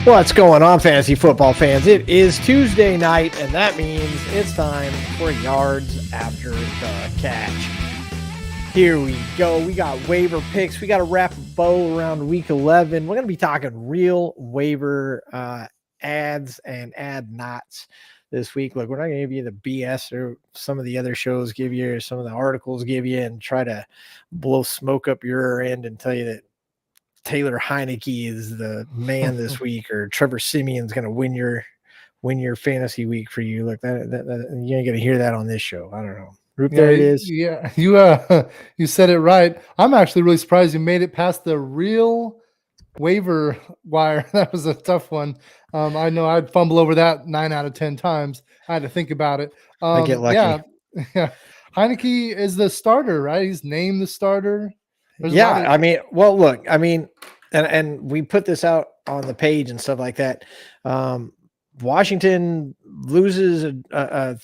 What's going on, fantasy football fans? It is Tuesday night, and that means it's time for yards after the catch. Here we go. We got waiver picks. We got to wrap a bow around week 11. We're going to be talking real waiver ads and ad nots this week. Look, we're not going to give you the BS or some of the other shows give you, or some of the articles give you, and try to blow smoke up your end and tell you that Taylor Heineke is the man this week, or Trevor Simeon's going to win your fantasy week for you. Look, that you ain't going to hear that on this show. I don't know. Roop, there it is. Yeah, you said it right. I'm actually really surprised you made it past the real waiver wire. That was a tough one. I know I'd fumble over that 9 out of 10 times. I had to think about it. I get lucky. Yeah. Heineke is the starter, right? He's named the starter. I mean, well, look, I mean, and we put this out on the page and stuff like that. Washington loses a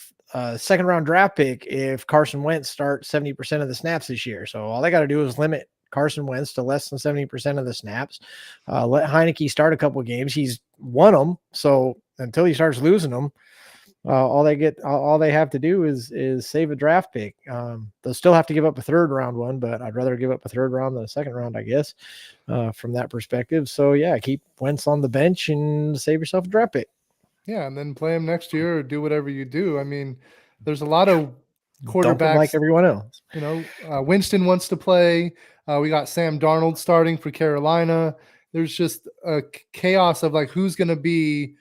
second round draft pick if Carson Wentz starts 70% of the snaps this year. So all they got to do is limit Carson Wentz to less than 70% of the snaps. Let Heineke start a couple of games. He's won them. So until he starts losing them, all they have to do is save a draft pick. They'll still have to give up a third round one, but I'd rather give up a third round than a second round, I guess, from that perspective. So yeah, keep Wentz on the bench and save yourself a draft pick. Yeah, and then play him next year or do whatever you do. I mean, there's a lot of quarterbacks like everyone else. You know, Winston wants to play. We got Sam Darnold starting for Carolina. There's just a chaos of like who's going to be,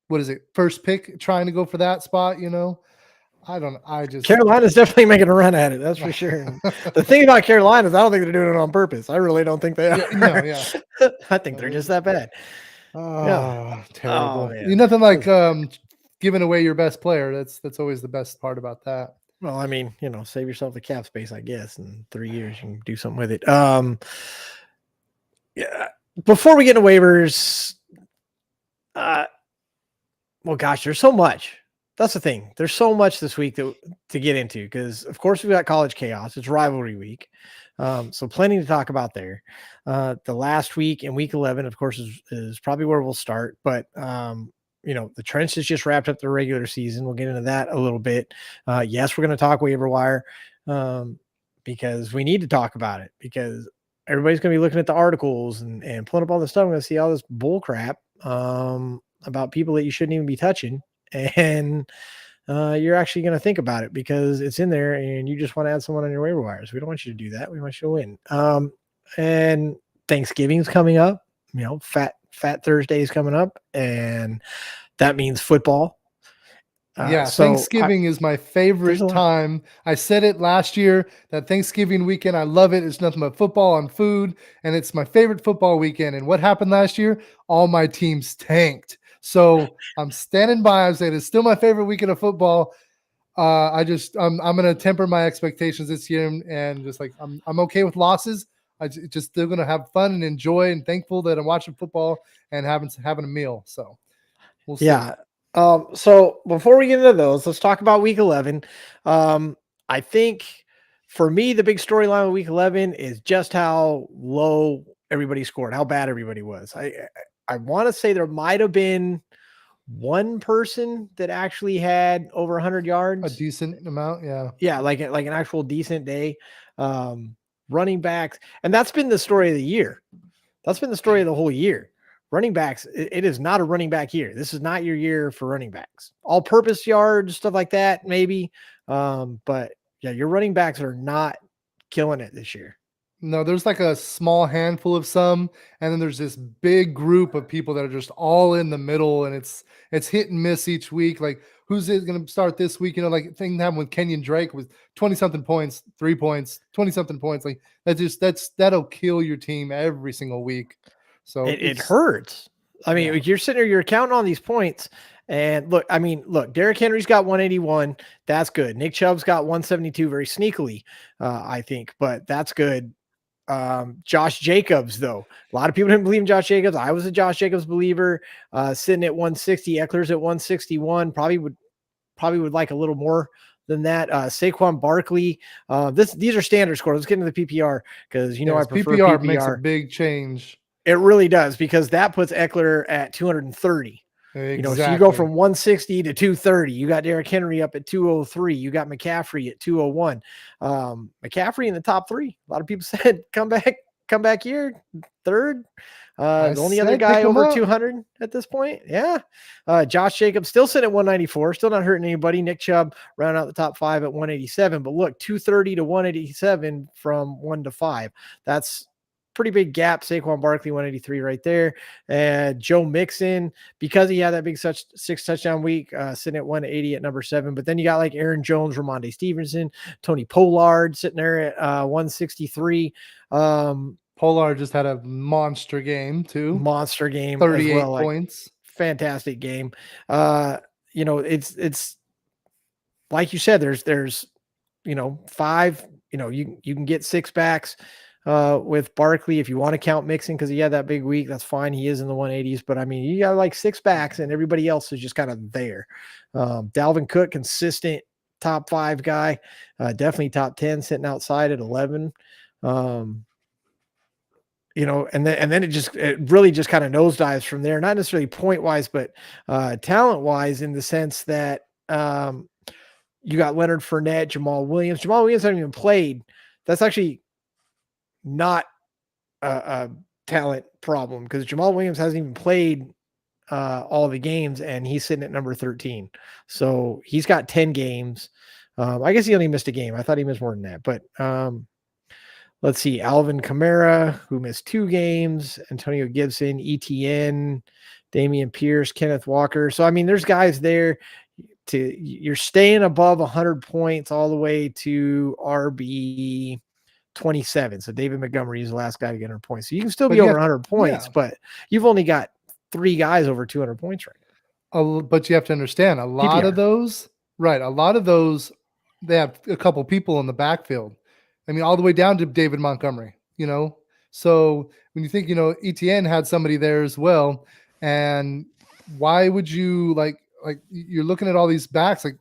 what is it, first pick, trying to go for that spot, you know? Carolina's definitely making a run at it, that's for sure. The thing about Carolina is I don't think they're doing it on purpose. I really don't think they are. Yeah. I think they're just that bad. Terrible. Nothing like giving away your best player. That's always the best part about that. Well, I mean, save yourself the cap space, I guess. In 3 years, you can do something with it. Yeah. Before we get into waivers, well, gosh, there's so much. That's the thing. There's so much this week to get into because, of course, we've got college chaos. It's rivalry week. So plenty to talk about there. The last week in week 11, of course, is probably where we'll start. But, the trench has just wrapped up the regular season. We'll get into that a little bit. Yes, we're going to talk waiver wire because we need to talk about it because everybody's going to be looking at the articles and pulling up all this stuff. I'm going to see all this bull crap about people that you shouldn't even be touching. And you're actually going to think about it because it's in there and you just want to add someone on your waiver wires. We don't want you to do that. We want you to win. And Thanksgiving's coming up, Fat Thursday is coming up, and that means football. So Thanksgiving is my favorite time. I said it last year, that Thanksgiving weekend, I love it. It's nothing but football and food, and it's my favorite football weekend. And what happened last year? All my teams tanked. So I'm standing by. I'm saying it's still my favorite weekend of football. I'm going to temper my expectations this year, and just like I'm okay with losses. I just still going to have fun and enjoy, and thankful that I'm watching football and having a meal. So we'll see. Yeah. So before we get into those, let's talk about week 11. I think for me, the big storyline of week 11 is just how low everybody scored, how bad everybody was. I want to say there might have been one person that actually had over 100 yards. A decent amount, yeah. Yeah, like an actual decent day. Running backs, and that's been the story of the year. That's been the story of the whole year. Running backs, it is not a running back year. This is not your year for running backs. All-purpose yards, stuff like that, maybe. But yeah, your running backs are not killing it this year. No, there's like a small handful of some, and then there's this big group of people that are just all in the middle, and it's hit and miss each week. Like, who's going to start this week? Like thing that happened with Kenyon Drake with 20-something points, 3 points, 20-something points. Like that'll kill your team every single week. So it hurts. I mean, you're sitting there, you're counting on these points. And look, Derrick Henry's got 181. That's good. Nick Chubb's got 172 very sneakily, I think, but that's good. Josh Jacobs, though, a lot of people didn't believe in Josh Jacobs. I was a Josh Jacobs believer, sitting at 160. Eckler's at 161. Probably would like a little more than that. Saquon Barkley. These are standard scores. Let's get into the PPR because I prefer PPR. Makes a big change. It really does, because that puts Eckler at 230. Exactly. So you go from 160 to 230. You got Derrick Henry up at 203. You got McCaffrey at 201. McCaffrey in the top 3. A lot of people said come back here, third. The only other guy over 200 at this point. Yeah. Josh Jacobs still sitting at 194, still not hurting anybody. Nick Chubb round out the top 5 at 187. But look, 230 to 187 from 1 to 5. That's pretty big gap. Saquon Barkley 183 right there. Joe Mixon, because he had that big 6 touchdown week, sitting at 180 at number 7. But then you got like Aaron Jones, Ramondre Stevenson, Tony Pollard sitting there at 163. Pollard just had a monster game too. Monster game, 38 as well, points. Fantastic game. It's like you said, there's 5, you can get 6 backs with Barkley if you want to count Mixon, because he had that big week. That's fine. He is in the 180s, but I mean, you got like 6 backs and everybody else is just kind of there. Dalvin Cook, consistent top 5 guy, definitely top 10, sitting outside at 11. And then it really just kind of nosedives from there, not necessarily point wise, but talent wise, in the sense that you got Leonard Fournette, Jamal Williams. Jamal Williams hasn't even played. That's actually not a talent problem, because Jamal Williams hasn't even played all the games, and he's sitting at number 13. So he's got 10 games. I guess he only missed a game. I thought he missed more than that, but let's see. Alvin Kamara, who missed 2 games, Antonio Gibson, ETN, Damian Pierce, Kenneth Walker. So, I mean, there's guys there you're staying above 100 points all the way to RB 27. So David Montgomery is the last guy to get 100 points. So you can still be over 100 points, but you've only got 3 guys over 200 points right now. But you have to understand, a lot of those, they have a couple people in the backfield. I mean, all the way down to David Montgomery, So when you think, ETN had somebody there as well, and why would you like you're looking at all these backs, like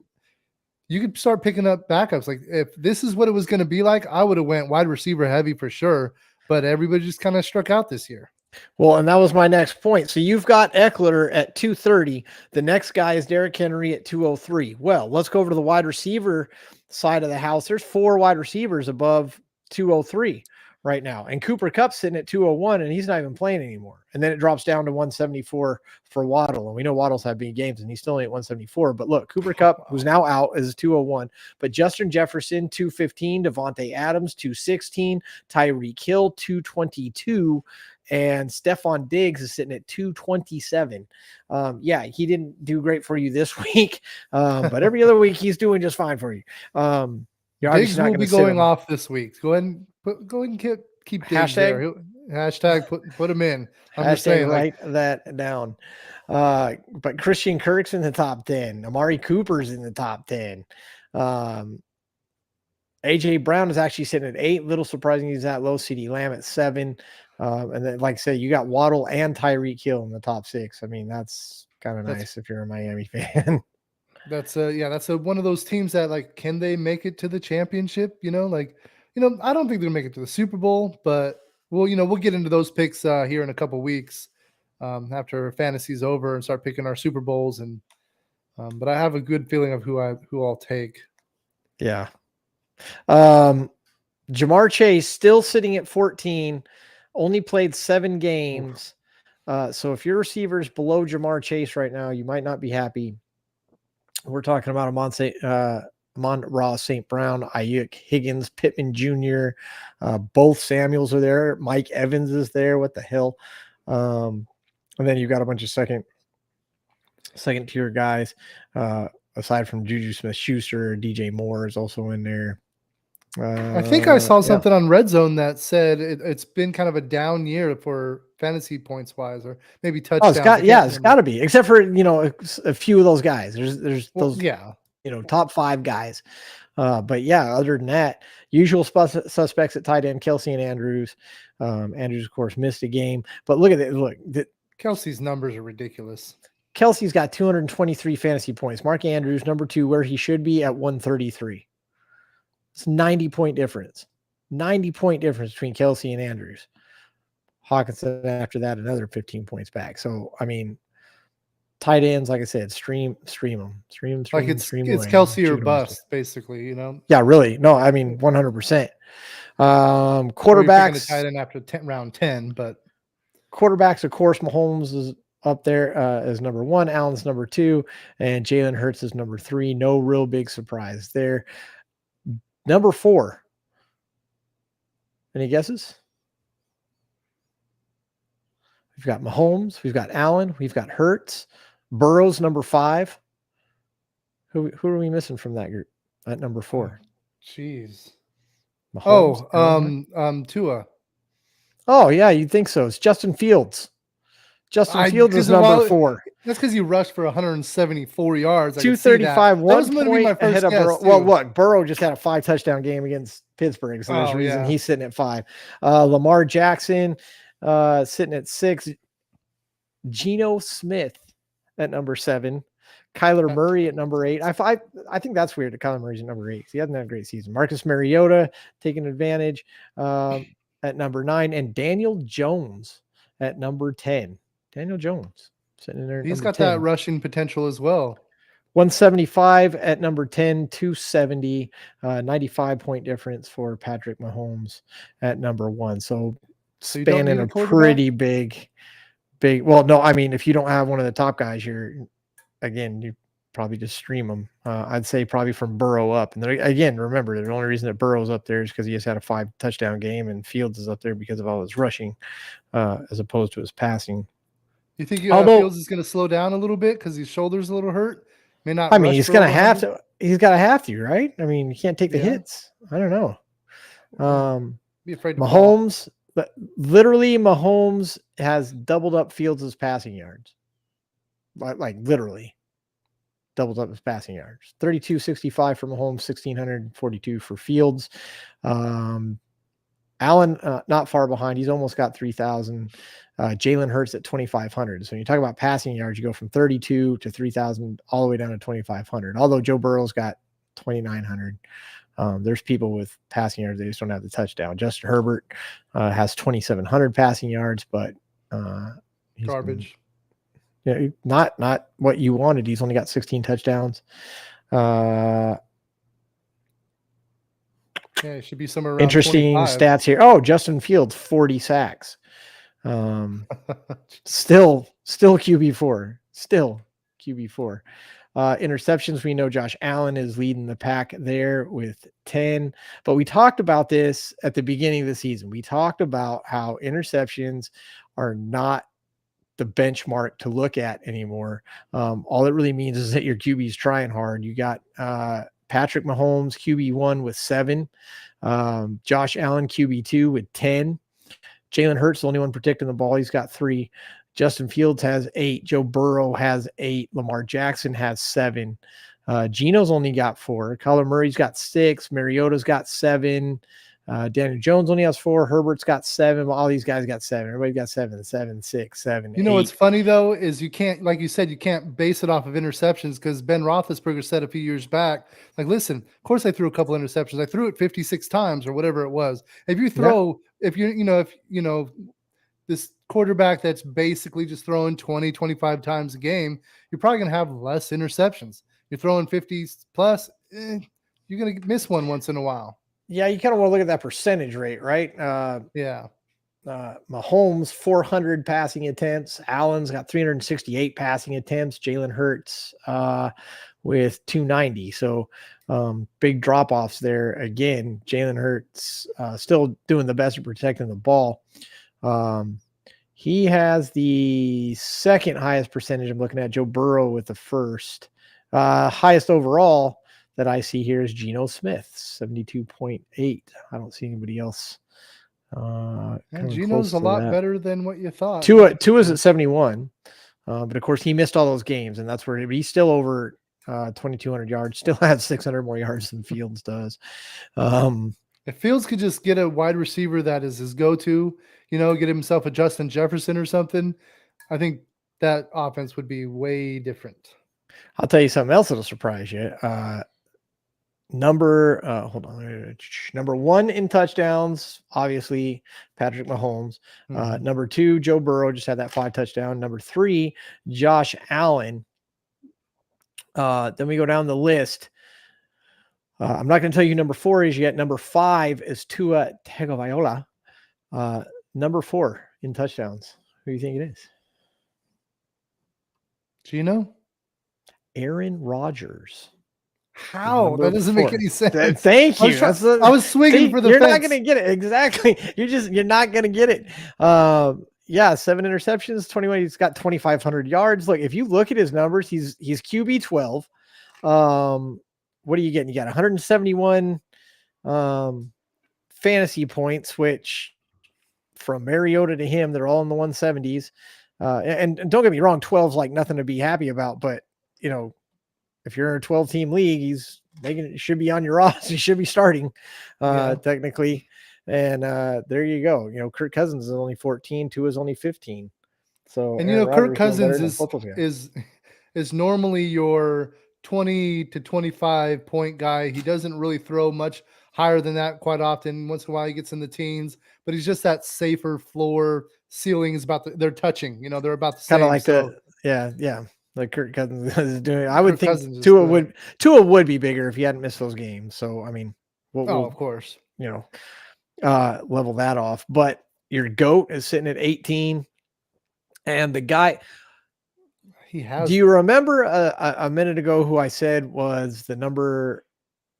you could start picking up backups. Like if this is what it was going to be like, I would have went wide receiver heavy for sure, but everybody just kind of struck out this year. Well, and that was my next point. So you've got Eckler at 230. The next guy is Derrick Henry at 203. Well, let's go over to the wide receiver side of the house. There's 4 wide receivers above 203 right now. And Cooper Kupp's sitting at 201, and he's not even playing anymore. And then it drops down to 174 for Waddle. And we know Waddle's had big games, and he's still only at 174. But look, Cooper Kupp, who's now out, is 201. But Justin Jefferson, 215. Devontae Adams, 216. Tyreek Hill, 222. And Stephon Diggs is sitting at 227. He didn't do great for you this week, but every other week he's doing just fine for you. Diggs will be going off this week. Go ahead and keep Diggs there. Hashtag put him in. I'm just saying, write that down. But Christian Kirk's in the top 10. Amari Cooper's in the top 10. AJ Brown is actually sitting at 8. Little surprising he's that low. CeeDee Lamb at 7. And then, like I said, you got Waddle and Tyreek Hill in the top 6. I mean, that's kind of nice if you're a Miami fan. That's one of those teams that, like, can they make it to the championship? I don't think they'll make it to the Super Bowl, but we'll get into those picks here in a couple weeks after fantasy's over and start picking our Super Bowls. And but I have a good feeling of who I'll take. Yeah. Jamar Chase still sitting at 14. Only played 7 games. So if your receiver is below Jamar Chase right now, you might not be happy. We're talking about Amon-Ra St. Brown, Ayuk, Higgins, Pittman Jr. Both Samuels are there. Mike Evans is there. What the hell? And then you've got a bunch of second tier guys. Aside from Juju Smith-Schuster, DJ Moore is also in there. I think I saw something on Red Zone that said it's been kind of a down year for fantasy points wise, or maybe touchdowns. It's got to be, except for a few of those guys. There's those top 5 guys. But other than that, usual suspects at tight end, Kelsey and Andrews. Andrews, of course, missed a game, but look at it. Look, Kelsey's numbers are ridiculous. Kelsey's got 223 fantasy points. Mark Andrews, number 2, where he should be at 133. It's 90-point difference. 90-point difference between Kelsey and Andrews. Hawkinson after that, another 15 points back. So, I mean, tight ends, like I said, stream them. Stream like it's away. Kelsey or bust, basically, you know? Yeah, really. No, I mean, 100%. Quarterbacks. A tight Quarterbacks. end after round 10, but Quarterbacks, of course, Mahomes is up there as number 1. Allen's number 2. And Jalen Hurts is number 3. No real big surprise there. Number 4. Any guesses? We've got Mahomes. We've got Allen. We've got Hurts. Burrow's number 5. Who are we missing from that group at number 4? Jeez. Mahomes, Tua. Oh, yeah, you'd think so. It's Justin Fields. Justin Fields is number 4. That's because he rushed for 174 yards. 235, 1 point ahead of Burrow. Well, look, Burrow just had a 5-touchdown game against Pittsburgh, so there's a reason he's sitting at 5. Lamar Jackson sitting at 6. Geno Smith at number 7. Kyler Murray at number 8. I think that's weird that Kyler Murray's at number 8 because he hasn't had a great season. Marcus Mariota taking advantage at number 9, and Daniel Jones at number 10. Daniel Jones sitting in there. He's got 10. That rushing potential as well. 175 at number 10, 270, 95-point difference for Patrick Mahomes at number 1. So spanning a pretty big. Well, no, I mean, if you don't have one of the top guys, you probably just stream them. I'd say probably from Burrow up. And again, remember, the only reason that Burrow's up there is because he just had a 5-touchdown game, and Fields is up there because of all his rushing as opposed to his passing. You think Fields is going to slow down a little bit because his shoulder's a little hurt? May not. I mean, he's going to have to. He's got to have to, right? I mean, you can't take the hits. I don't know. Be afraid to Mahomes, but literally, Mahomes has doubled up Fields' passing yards. Like literally, doubled up his passing yards. 3,265 for Mahomes, 1,642 for Fields. Allen, not far behind. He's almost got 3,000. Jalen Hurts at 2,500. So when you talk about passing yards, you go from 32 to 3,000 all the way down to 2,500. Although Joe Burrow's got 2,900. There's people with passing yards, they just don't have the touchdown. Justin Herbert has 2,700 passing yards, but garbage. Not what you wanted. He's only got 16 touchdowns. It should be somewhere around interesting 25. Stats here. Oh, Justin Fields, 40 sacks. Still QB4. Still QB4. Interceptions, we know Josh Allen is leading the pack there with 10. But we talked about this at the beginning of the season. We talked about how interceptions are not the benchmark to look at anymore. All it really means is that your QB's trying hard. You got Patrick Mahomes, QB1 with 7. Josh Allen, QB2 with 10. Jalen Hurts, the only one protecting the ball. He's got 3. Justin Fields has 8. Joe Burrow has 8. Lamar Jackson has 7. Geno's only got 4. Kyler Murray's got 6. Mariota's got 7. Daniel Jones only has 4. Herbert's got 7. All these guys got 7. Everybody got 7, 7, 6, 7. You know 8. What's funny though is you can't, like you said, you can't base it off of interceptions because Ben Roethlisberger said a few years back, like, listen, of course I threw a couple interceptions. I threw it 56 times or whatever it was. If you throw, if this quarterback that's basically just throwing 20, 25 times a game, you're probably going to have less interceptions. You're throwing 50 plus, you're going to miss one once in a while. Yeah, you kind of want to look at that percentage rate, right? Mahomes, 400 passing attempts. Allen's got 368 passing attempts. Jalen Hurts with 290. So big drop-offs there. Again, Jalen Hurts still doing the best at protecting the ball. He has the second highest percentage. I'm looking at Joe Burrow with the first. Highest overall that I see here is Geno Smith, 72.8. I don't see anybody else. Geno's a lot better than what you thought. Tua's at 71. But of course he missed all those games, and that's where he's still over 2,200 yards, still has 600 more yards than Fields does. If Fields could just get a wide receiver that is his go-to, get himself a Justin Jefferson or something, I think that offense would be way different. I'll tell you something else that'll surprise you. Number hold on. Number 1 in touchdowns, obviously Patrick Mahomes. Number 2, Joe Burrow just had that 5 touchdown. Number 3, Josh Allen. Then we go down the list. I'm not going to tell you who number 4 is yet. Number 5 is Tua Tagovailoa. Number 4 in touchdowns. Who do you think it is? Do you know? Aaron Rodgers. How? That doesn't make any sense. Thank you. I was swinging for the You're fence. not going to get it. Exactly. You're not going to get it. 7 interceptions, 21. He's got 2,500 yards. Look, if you look at his numbers, he's QB 12. What are you getting? You got 171 fantasy points, which from Mariota to him, they're all in the 170s. And don't get me wrong, 12's like nothing to be happy about, but if you're in a 12-team league, should be on your roster. He should be starting, technically. And there you go. Kirk Cousins is only 14. Tua is only 15. So, and Kirk Cousins is normally your 20 to 25 point guy. He doesn't really throw much higher than that quite often. Once in a while, he gets in the teens, but he's just that safer floor. Ceiling is they're touching. They're about the same. Kind of like yeah. Like Kirk Cousins is doing. I would think Tua would be bigger if he hadn't missed those games. So I mean, of course, level that off. But your GOAT is sitting at 18, and the guy he has. Do you remember a minute ago who I said was the number?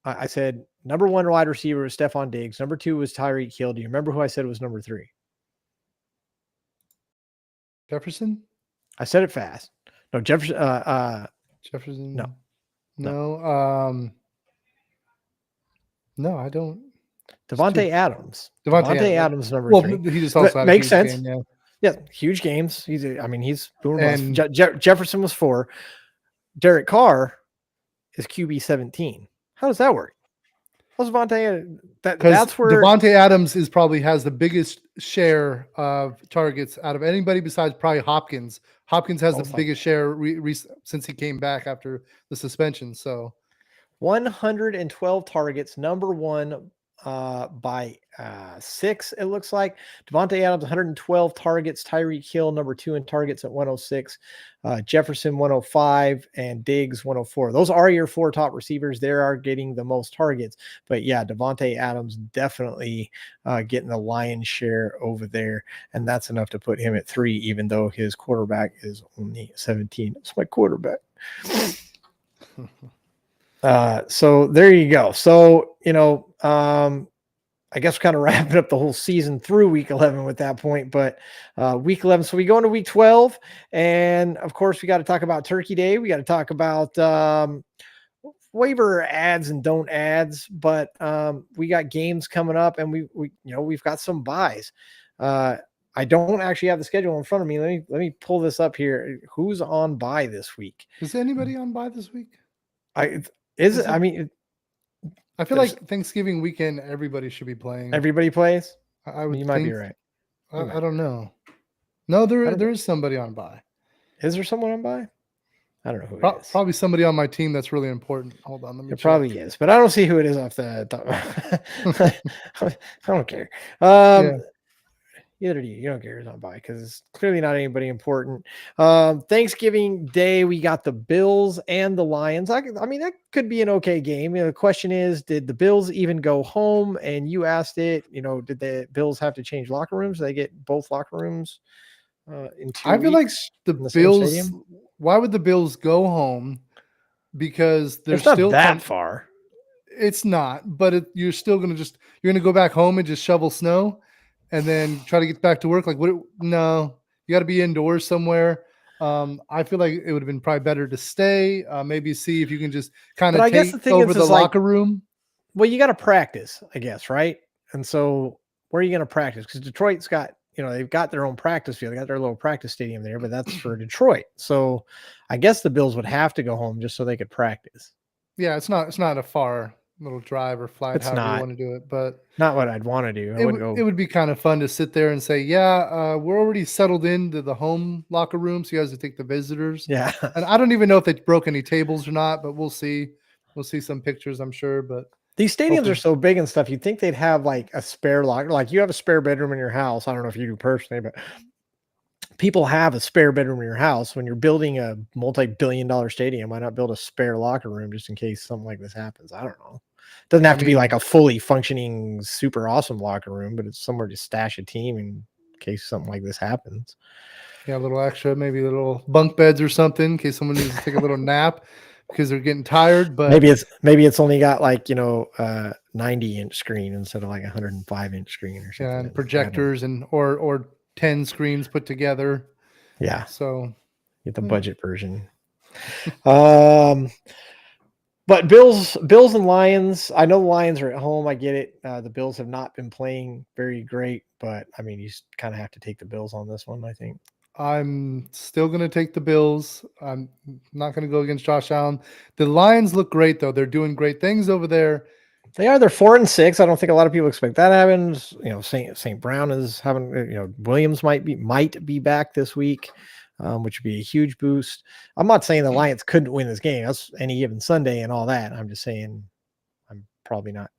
I said number 1 wide receiver was Stephon Diggs. Number 2 was Tyreek Hill. Do you remember who I said was number 3? Jefferson. I said it fast. No, Jefferson. Jefferson. No. No, I don't. Devontae Adams. Devontae Adams number 3. He just also makes sense. Game, yeah, huge games. He's booming. Jefferson was 4. Derek Carr is QB 17. How does that work? How's Devontae? That's where Devontae Adams probably has the biggest share of targets out of anybody besides probably Hopkins. Hopkins has the biggest share since he came back after the suspension. So 112 targets, number 1 by 6, it looks like. Devontae Adams, 112 targets. Tyreek Hill, number 2 in targets at 106. Jefferson, 105. And Diggs, 104. Those are your 4 top receivers. They are getting the most targets. But yeah, Devontae Adams definitely getting the lion's share over there. And that's enough to put him at 3, even though his quarterback is only 17. That's my quarterback. So there you go. So, I guess we're kind of wrapping up the whole season through week 11 with that point, but week 11. So we go into week 12, and of course we got to talk about Turkey Day. We got to talk about waiver ads and don't ads, but we got games coming up, and we've got some buys. I don't actually have the schedule in front of me. Let me pull this up here. Who's on bye this week? Is anybody on bye this week? I feel like Thanksgiving weekend, everybody should be playing. Everybody plays? You might be right. I don't know. No, there is somebody on bye. Is there someone on bye? I don't know who it is. Probably somebody on my team that's really important. Hold on, let me check. Probably is, but I don't see who it is off the top. I don't care. Either do you. You don't care who's on bye because it's clearly not anybody important. Thanksgiving Day, we got the Bills and the Lions. I mean, that could be an okay game. The question is, did the Bills even go home? And you asked it, did the Bills have to change locker rooms? Did they get both locker rooms in 2 I feel like the Bills, why would the Bills go home? Because they're still that far. It's not, but you're still going to you're going to go back home and just shovel snow and then try to get back to work. No, you got to be indoors somewhere. I feel like it would have been probably better to stay, maybe see if you can just kind of take over the locker room. Well, you got to practice, I guess. Right. And so where are you going to practice? Because Detroit's got, they've got their own practice field. They got their little practice stadium there, but that's for Detroit. So I guess the Bills would have to go home just so they could practice. Yeah. It's not a far little drive or flight, however you want to do it, but not what I'd want to do. It would be kind of fun to sit there and say, we're already settled into the home locker room, so you guys have to take the visitors. Yeah. And I don't even know if they broke any tables or not, but we'll see We'll see some pictures, I'm sure, but these stadiums are so big and stuff. You'd think they'd have like a spare locker, like you have a spare bedroom in your house. I don't know if you do personally, but people have a spare bedroom in your house. When you're building a multi-billion-dollar stadium, why not build a spare locker room just in case something like this happens? I don't know. Doesn't have to be like a fully functioning, super awesome locker room, but it's somewhere to stash a team in case something like this happens. Yeah, a little extra, maybe little bunk beds or something in case someone needs to take a little nap because they're getting tired. But maybe it's only got like 90-inch screen instead of like 105-inch screen or something. Yeah, and projectors and or 10 screens put together. Yeah. So get the budget version. But Bills and Lions, I know the Lions are at home. I get it. The Bills have not been playing very great, but I mean, you kind of have to take the Bills on this one, I think. I'm still going to take the Bills. I'm not going to go against Josh Allen. The Lions look great, though. They're doing great things over there. They're 4-6. I don't think a lot of people expect that happens. St. Brown is having, Williams might be back this week, which would be a huge boost. I'm not saying the Lions couldn't win this game. That's any given Sunday and all that. I'm just saying I'm probably not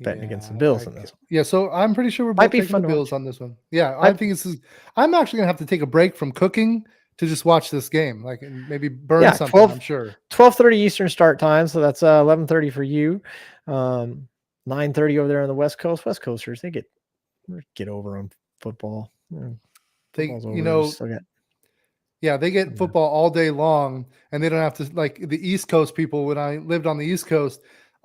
betting against the Bills in this one. Yeah, so I'm pretty sure we're both taking the Bills on this one. Yeah, I think I'm actually going to have to take a break from cooking to just watch this game, like maybe burn something. I'm sure 12:30 Eastern start time, so that's 11:30 for you. 9:30 over there on the West Coast. West Coasters, they get over on football. They get football all day long, and they don't have to like the East Coast people. When I lived on the East Coast,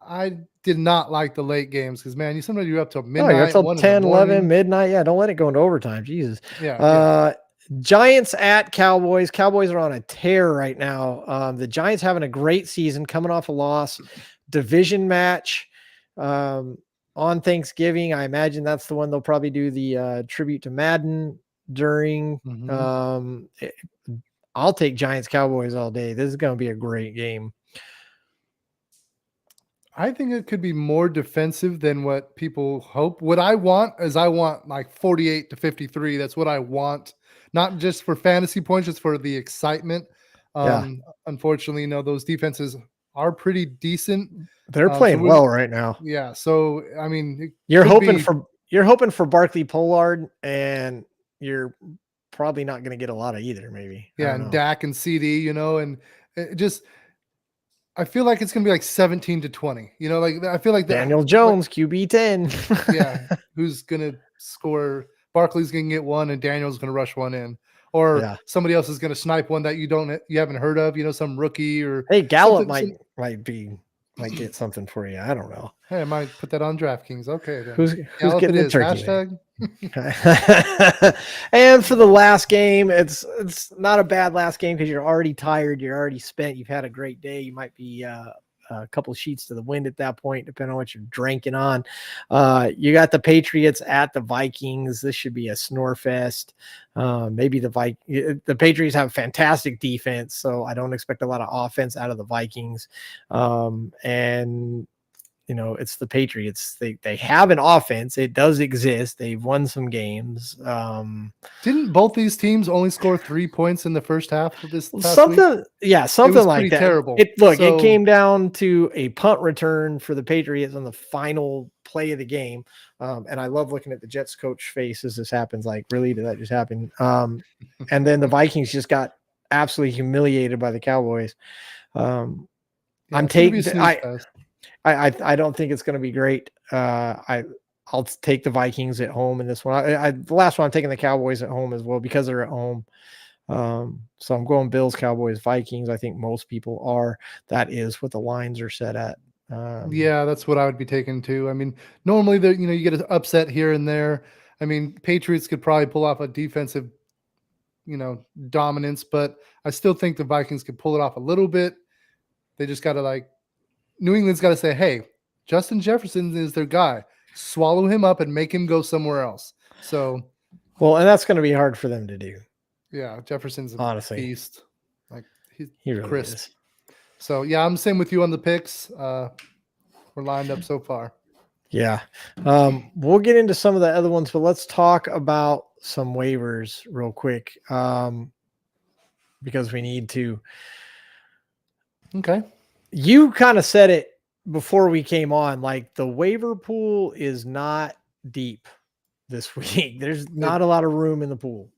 I did not like the late games because, man, sometimes you're up till midnight. You're till 10, 11, midnight. Yeah, don't let it go into overtime. Jesus. Yeah. Giants at Cowboys. Cowboys are on a tear right now. The Giants having a great season, coming off a loss. Division match on Thanksgiving. I imagine that's the one they'll probably do the tribute to Madden during. I'll take Giants Cowboys all day. This is going to be a great game. I think it could be more defensive than what people hope. What I want is like 48-53. That's what I want. Not just for fantasy points, just for the excitement. Unfortunately, those defenses are pretty decent. They're playing well right now. Yeah. So, I mean, you're hoping for Barkley Pollard, and you're probably not going to get a lot of either, maybe. Yeah. And Dak and CD, and it just, I feel like it's going to be like 17-20, I feel like Daniel Jones, QB 10. Yeah. Who's going to score? Barkley's going to get one and Daniel's going to rush one in, or somebody else is going to snipe one that you haven't heard of, some rookie or Gallup might get something for you. I don't know. Hey, I might put that on DraftKings. Okay. Then. Who's getting the turkey? And for the last game, it's not a bad last game because you're already tired. You're already spent. You've had a great day. You might be a couple of sheets to the wind at that point, depending on what you're drinking on. You got the Patriots at the Vikings. This should be a snore fest. Maybe the Patriots have fantastic defense, so I don't expect a lot of offense out of the Vikings. And it's the Patriots. They have an offense. It does exist. They've won some games. Didn't both these teams only score 3 points in the first half of this past something week? Yeah, something like that. Terrible. It came down to a punt return for the Patriots on the final play of the game. And I love looking at the Jets coach face as this happens. Like, really, did that just happen? And then the Vikings just got absolutely humiliated by the Cowboys. I'm taking I don't think it's going to be great. I'll take the Vikings at home in this one. The last one, I'm taking the Cowboys at home as well because they're at home. So I'm going Bills, Cowboys, Vikings. I think most people are. That is what the lines are set at. Yeah, that's what I would be taking too. I mean, normally you get an upset here and there. I mean, Patriots could probably pull off a defensive, dominance, but I still think the Vikings could pull it off a little bit. They just got to New England's got to say, hey, Justin Jefferson is their guy. Swallow him up and make him go somewhere else. So, and that's going to be hard for them to do. Yeah, Jefferson's honestly beast. He's really crisp. Is. So, yeah, I'm same with you on the picks. We're lined up so far. Yeah. We'll get into some of the other ones, but let's talk about some waivers real quick because we need to. Okay. You kind of said it before we came on, like the waiver pool is not deep this week. There's not a lot of room in the pool.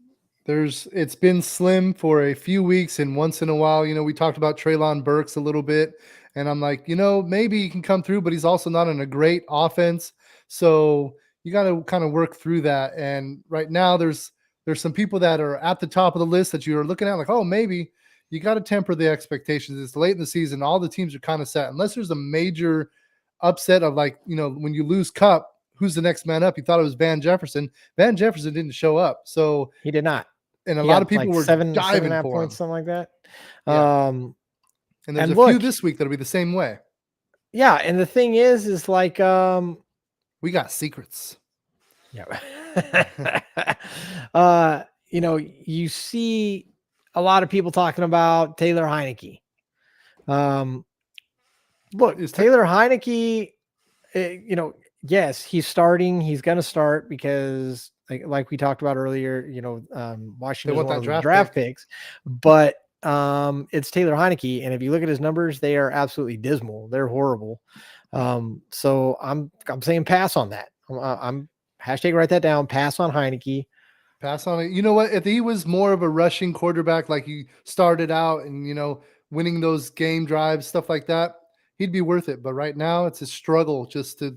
It's been slim for a few weeks, and once in a while, we talked about Treylon Burks a little bit, and I'm like, maybe he can come through, but he's also not in a great offense. So you got to kind of work through that. And right now there's some people that are at the top of the list that you're looking at like, oh, maybe. You got to temper the expectations. It's late in the season. All the teams are kind of set. Unless there's a major upset of like, when you lose Cup, who's the next man up? You thought it was Van Jefferson. Van Jefferson didn't show up. So he did not. And a lot of people like were diving for points, him. something like that. Yeah. And there's a few this week that'll be the same way. Yeah. And the thing is like, we got secrets. Yeah. You see a lot of people talking about Taylor Heineke. Look, Taylor Heineke, yes, he's starting. He's going to start because like we talked about earlier, Washington one of the draft picks, but it's Taylor Heineke. And if you look at his numbers, they are absolutely dismal. They're horrible. So I'm saying pass on that. I'm hashtag write that down. Pass on Heineke. Pass on it. You know what? If he was more of a rushing quarterback, like he started out and, winning those game drives, stuff like that, he'd be worth it. But right now it's a struggle just to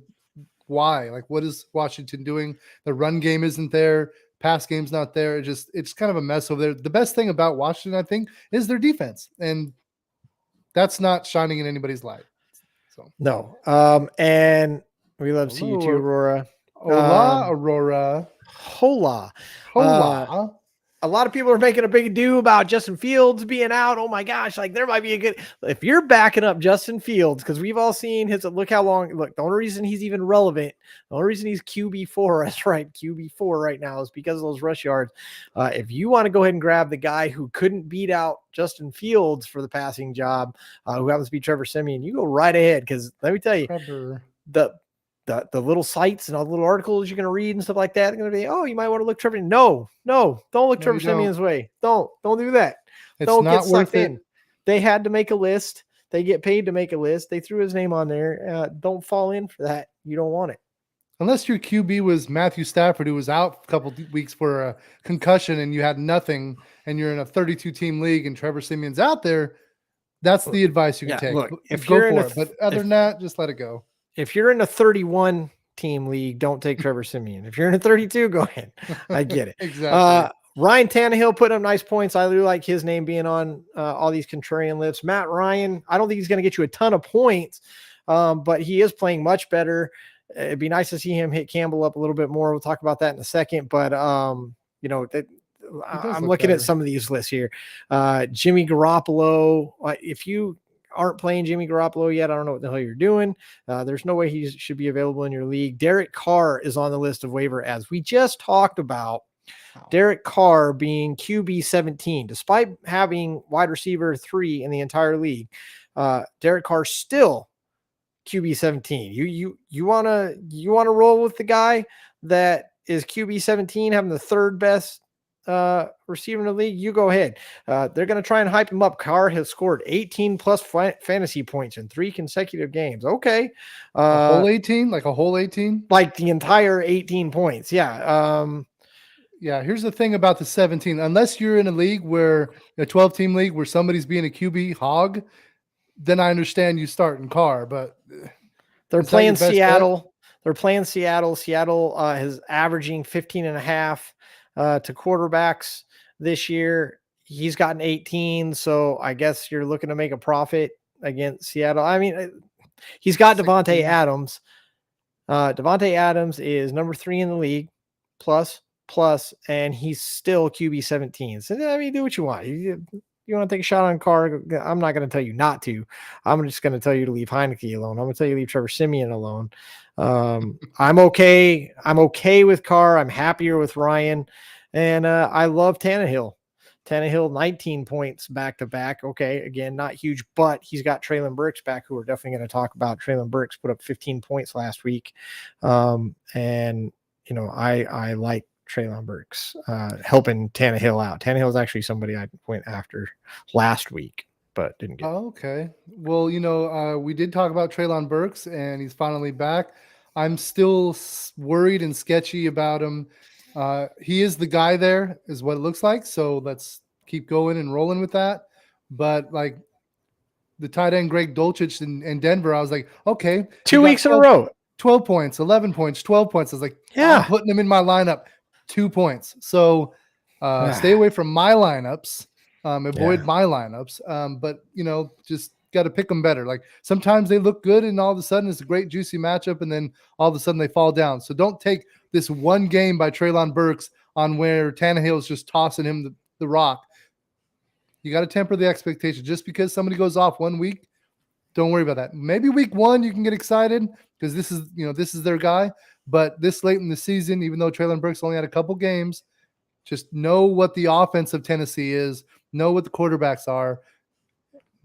why? Like, what is Washington doing? The run game isn't there. Pass game's not there. It's kind of a mess over there. The best thing about Washington, I think, is their defense. And that's not shining in anybody's light. So no. And we love to see you too, Aurora. Hola, Aurora. Hola. A lot of people are making a big ado about Justin Fields being out. Oh my gosh, like there might be a good, if you're backing up Justin Fields, because we've all seen his, look how long, look, the only reason he's even relevant, the only reason he's QB4, that's right, QB4 right now is because of those rush yards. If you want to go ahead and grab the guy who couldn't beat out Justin Fields for the passing job, who happens to be Trevor Siemian, you go right ahead, because let me tell you, the little sites and all the little articles you're going to read and stuff like that are going to be, oh, you might want to look Trevor. No, don't look Trevor Siemian's way. Don't do that. Don't get sucked in. They had to make a list. They get paid to make a list. They threw his name on there. Don't fall in for that. You don't want it. Unless your QB was Matthew Stafford, who was out a couple weeks for a concussion and you had nothing and you're in a 32 team league and Trevor Siemian's out there, that's the advice you can take. Look, if go for it. But other than that, just let it go. If you're in a 31 team league, don't take Trevor Siemian. If you're in a 32, go ahead. I get it. Exactly. Ryan Tannehill put up nice points. I really like his name being on all these contrarian lists. Matt Ryan, I don't think he's going to get you a ton of points, but he is playing much better. It'd be nice to see him hit Campbell up a little bit more. We'll talk about that in a second, but I'm looking at some of these lists here. Jimmy Garoppolo, if you aren't playing Jimmy Garoppolo yet, I don't know what the hell you're doing. There's no way he should be available in your league. Derek Carr is on the list of waiver as we just talked about. Derek Carr being QB 17, despite having wide receiver 3 in the entire league. Derek Carr still QB 17. You want to roll with the guy that is QB 17, having the third best receiver in the league, you go ahead. They're going to try and hype him up. Carr has scored 18 plus fantasy points in 3 consecutive games. Okay. A whole 18? Like a whole 18? Like the entire 18 points. Yeah. Yeah. Here's the thing about the 17. Unless you're in a league where a 12-team league where somebody's being a QB hog, then I understand you start in Carr, but they're playing Seattle. Bet? They're playing Seattle. Seattle is averaging 15.5 to quarterbacks this year. He's gotten 18, so I guess you're looking to make a profit against Seattle. I mean, he's got Devontae Adams. Devontae Adams is number 3 in the league, plus, and he's still QB 17. So I mean, do what you want. You want to take a shot on Carr? I'm not going to tell you not to. I'm just going to tell you to leave Heineke alone. I'm going to tell you to leave Trevor Siemian alone. I'm okay. I'm okay with Carr. I'm happier with Ryan. And I love Tannehill. Tannehill, 19 points back-to-back. Okay, again, not huge, but he's got Treylon Burks back, who we're definitely going to talk about. Treylon Burks put up 15 points last week. And, I like Treylon Burks helping Tannehill out. Tannehill is actually somebody I went after last week. but didn't get. Oh, okay. Well, we did talk about Treylon Burks, and he's finally back. I'm still worried and sketchy about him. He is the guy there, is what it looks like. So let's keep going and rolling with that. But like the tight end Greg Dulcich in Denver, I was like, okay, 2 weeks in a row, 12 points, 11 points, 12 points. I was like, yeah, I'm putting him in my lineup, 2 points. So stay away from my lineups. Avoid my lineups. But just got to pick them better. Like sometimes they look good and all of a sudden it's a great juicy matchup and then all of a sudden they fall down. So don't take this one game by Treylon Burks on where Tannehill's just tossing him the rock. You got to temper the expectation. Just because somebody goes off 1 week, don't worry about that. Maybe week 1 you can get excited because this is their guy. But this late in the season, even though Treylon Burks only had a couple games, just know what the offense of Tennessee is, know what the quarterbacks are,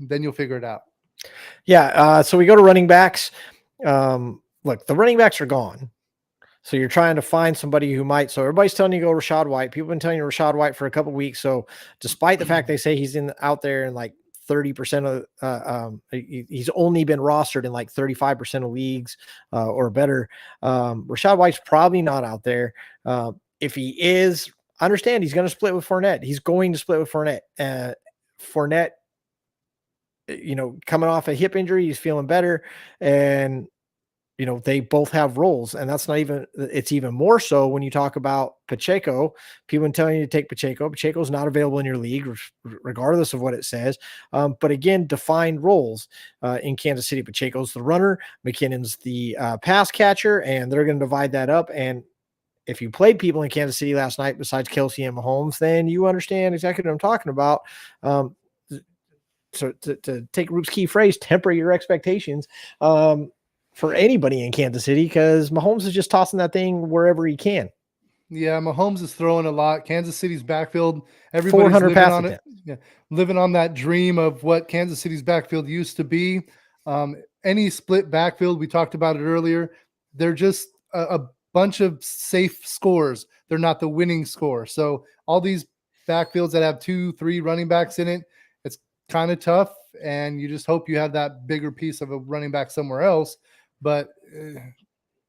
then you'll figure it out. Yeah. So we go to running backs. Look, the running backs are gone. So you're trying to find somebody who might. So everybody's telling you to go Rachaad White. People have been telling you Rachaad White for a couple of weeks. So despite the fact they say he's out there in like 30% of he's only been rostered in like 35% of leagues or better. Rachaad White's probably not out there. If he is, understand he's going to split with Fournette. He's going to split with Fournette. Fournette, coming off a hip injury, he's feeling better. And they both have roles, and it's even more so when you talk about Pacheco. People have been telling you to take Pacheco. Pacheco's not available in your league, regardless of what it says. But again, defined roles in Kansas City. Pacheco's the runner, McKinnon's the pass catcher, and they're going to divide that up. And if you played people in Kansas City last night besides Kelsey and Mahomes, then you understand exactly what I'm talking about. So to take Roop's key phrase, temper your expectations. For anybody in Kansas City, because Mahomes is just tossing that thing wherever he can. Yeah, Mahomes is throwing a lot. Kansas City's backfield, everybody's living on it. Yeah, living on that dream of what Kansas City's backfield used to be. Any split backfield, we talked about it earlier, they're just a bunch of safe scores. They're not the winning score. So all these backfields that have 2-3 running backs in it, it's kind of tough, and you just hope you have that bigger piece of a running back somewhere else. But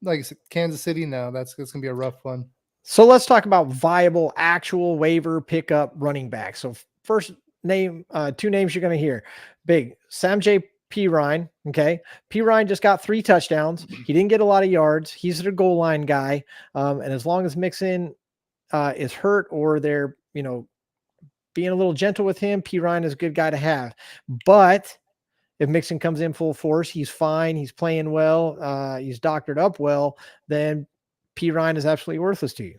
like I said, Kansas City, no, that's going to be a rough one. So let's talk about viable, actual waiver pickup running back. So first name, 2 names you're going to hear. Big, Samjay Pirine. Okay. Pirine just got 3 touchdowns. He didn't get a lot of yards. He's the goal line guy. And as long as Mixon is hurt or they're, being a little gentle with him, Pirine is a good guy to have. But if Mixon comes in full force, he's fine. He's playing well. He's doctored up well. Then Pirine is absolutely worthless to you.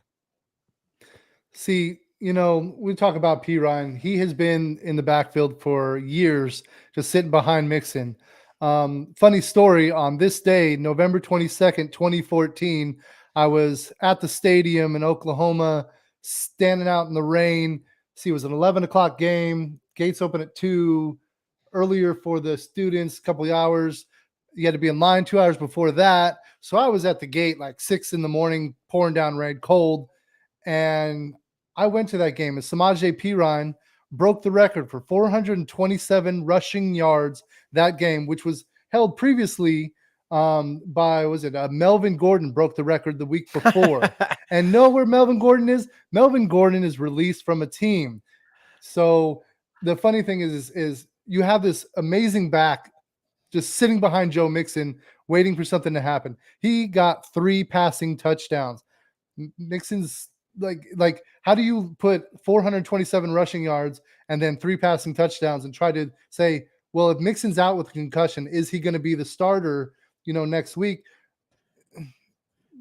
See, we talk about Pirine. He has been in the backfield for years, just sitting behind Mixon. Funny story, on this day, November 22nd, 2014, I was at the stadium in Oklahoma, standing out in the rain. See, it was an 11 o'clock game. Gates open at 2. Earlier for the students, a couple of hours. You had to be in line 2 hours before that. So I was at the gate like 6 in the morning, pouring down rain, cold. And I went to that game. And Samajay Pirine broke the record for 427 rushing yards that game, which was held previously by, Melvin Gordon broke the record the week before. And know where Melvin Gordon is? Melvin Gordon is released from a team. So the funny thing is you have this amazing back just sitting behind Joe Mixon, waiting for something to happen. He got 3 passing touchdowns. Mixon's like, how do you put 427 rushing yards and then 3 passing touchdowns and try to say, well, if Mixon's out with concussion, is he going to be the starter, next week?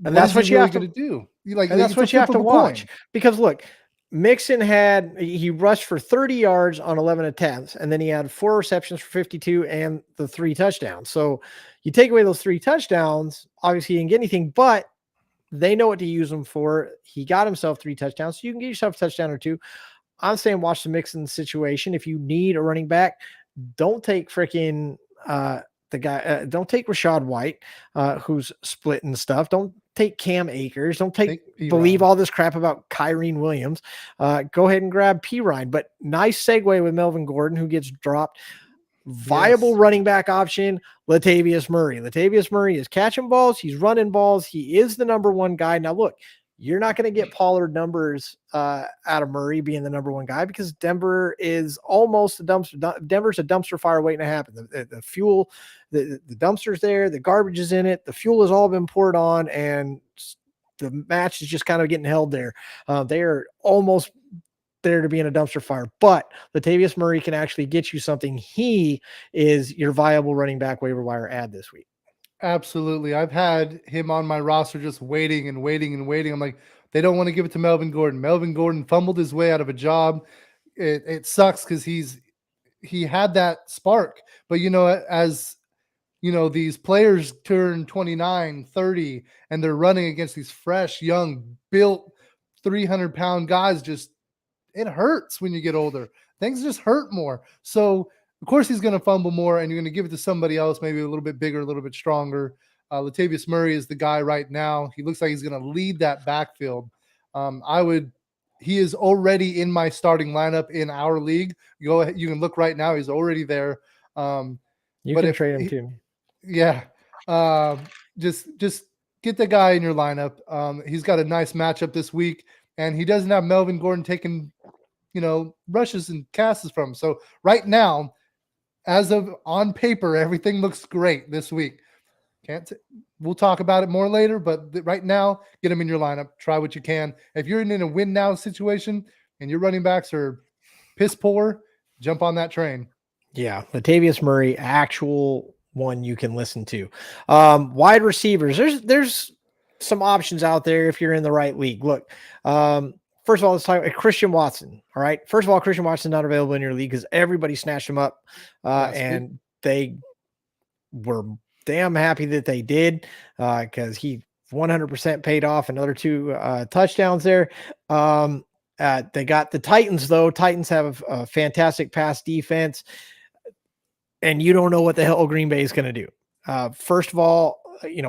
And that's what you have to do. And that's what you have to watch. Because look, Mixon he rushed for 30 yards on 11 attempts, and then he had 4 receptions for 52 and the 3 touchdowns. So you take away those 3 touchdowns, obviously he didn't get anything, but they know what to use them for. He got himself 3 touchdowns, so you can get yourself a touchdown or 2. I'm saying watch the Mixon situation. If you need a running back, don't take freaking don't take Rachaad White, who's splitting stuff. Don't take Cam Akers. Don't believe all this crap about Kyrene Williams. Go ahead and grab Pirine. But nice segue with Melvin Gordon, who gets dropped. Viable running back option, Latavius Murray. Latavius Murray is catching balls. He's running balls. He is the number one guy. Now, look, you're not going to get Pollard numbers out of Murray being the number one guy because Denver is almost a dumpster. Denver's a dumpster fire waiting to happen. The fuel, the dumpster's there. The garbage is in it. The fuel has all been poured on, and the match is just kind of getting held there. They are almost there to be in a dumpster fire, but Latavius Murray can actually get you something. He is your viable running back waiver wire add this week. Absolutely. I've had him on my roster just waiting and waiting and waiting. I'm like, they don't want to give it to Melvin Gordon. Melvin Gordon fumbled his way out of a job. It sucks because he had that spark, but as these players turn 29, 30, and they're running against these fresh, young, built 300-pound guys. It hurts when you get older. Things just hurt more. So, of course, he's going to fumble more, and you're going to give it to somebody else, maybe a little bit bigger, a little bit stronger. Latavius Murray is the guy right now. He looks like he's going to lead that backfield. He is already in my starting lineup in our league. Go ahead, you can look right now. He's already there. You can trade him too. Yeah. Just get the guy in your lineup. He's got a nice matchup this week, and he doesn't have Melvin Gordon taking rushes and passes from him. So right now, as of on paper, everything looks great this week. We'll talk about it more later, but right now, get him in your lineup. Try what you can. If you're in a win now situation and your running backs are piss poor, jump on that train. Yeah, Latavius Murray, actual one you can listen to. Wide receivers, there's some options out there if you're in the right league. Look, first of all, let's talk about Christian Watson. All right. First of all, Christian Watson's not available in your league because everybody snatched him up. And they were damn happy that they did because he 100% paid off another 2 touchdowns there. They got the Titans, though. Titans have a fantastic pass defense, and you don't know what the hell Green Bay is going to do. First of all,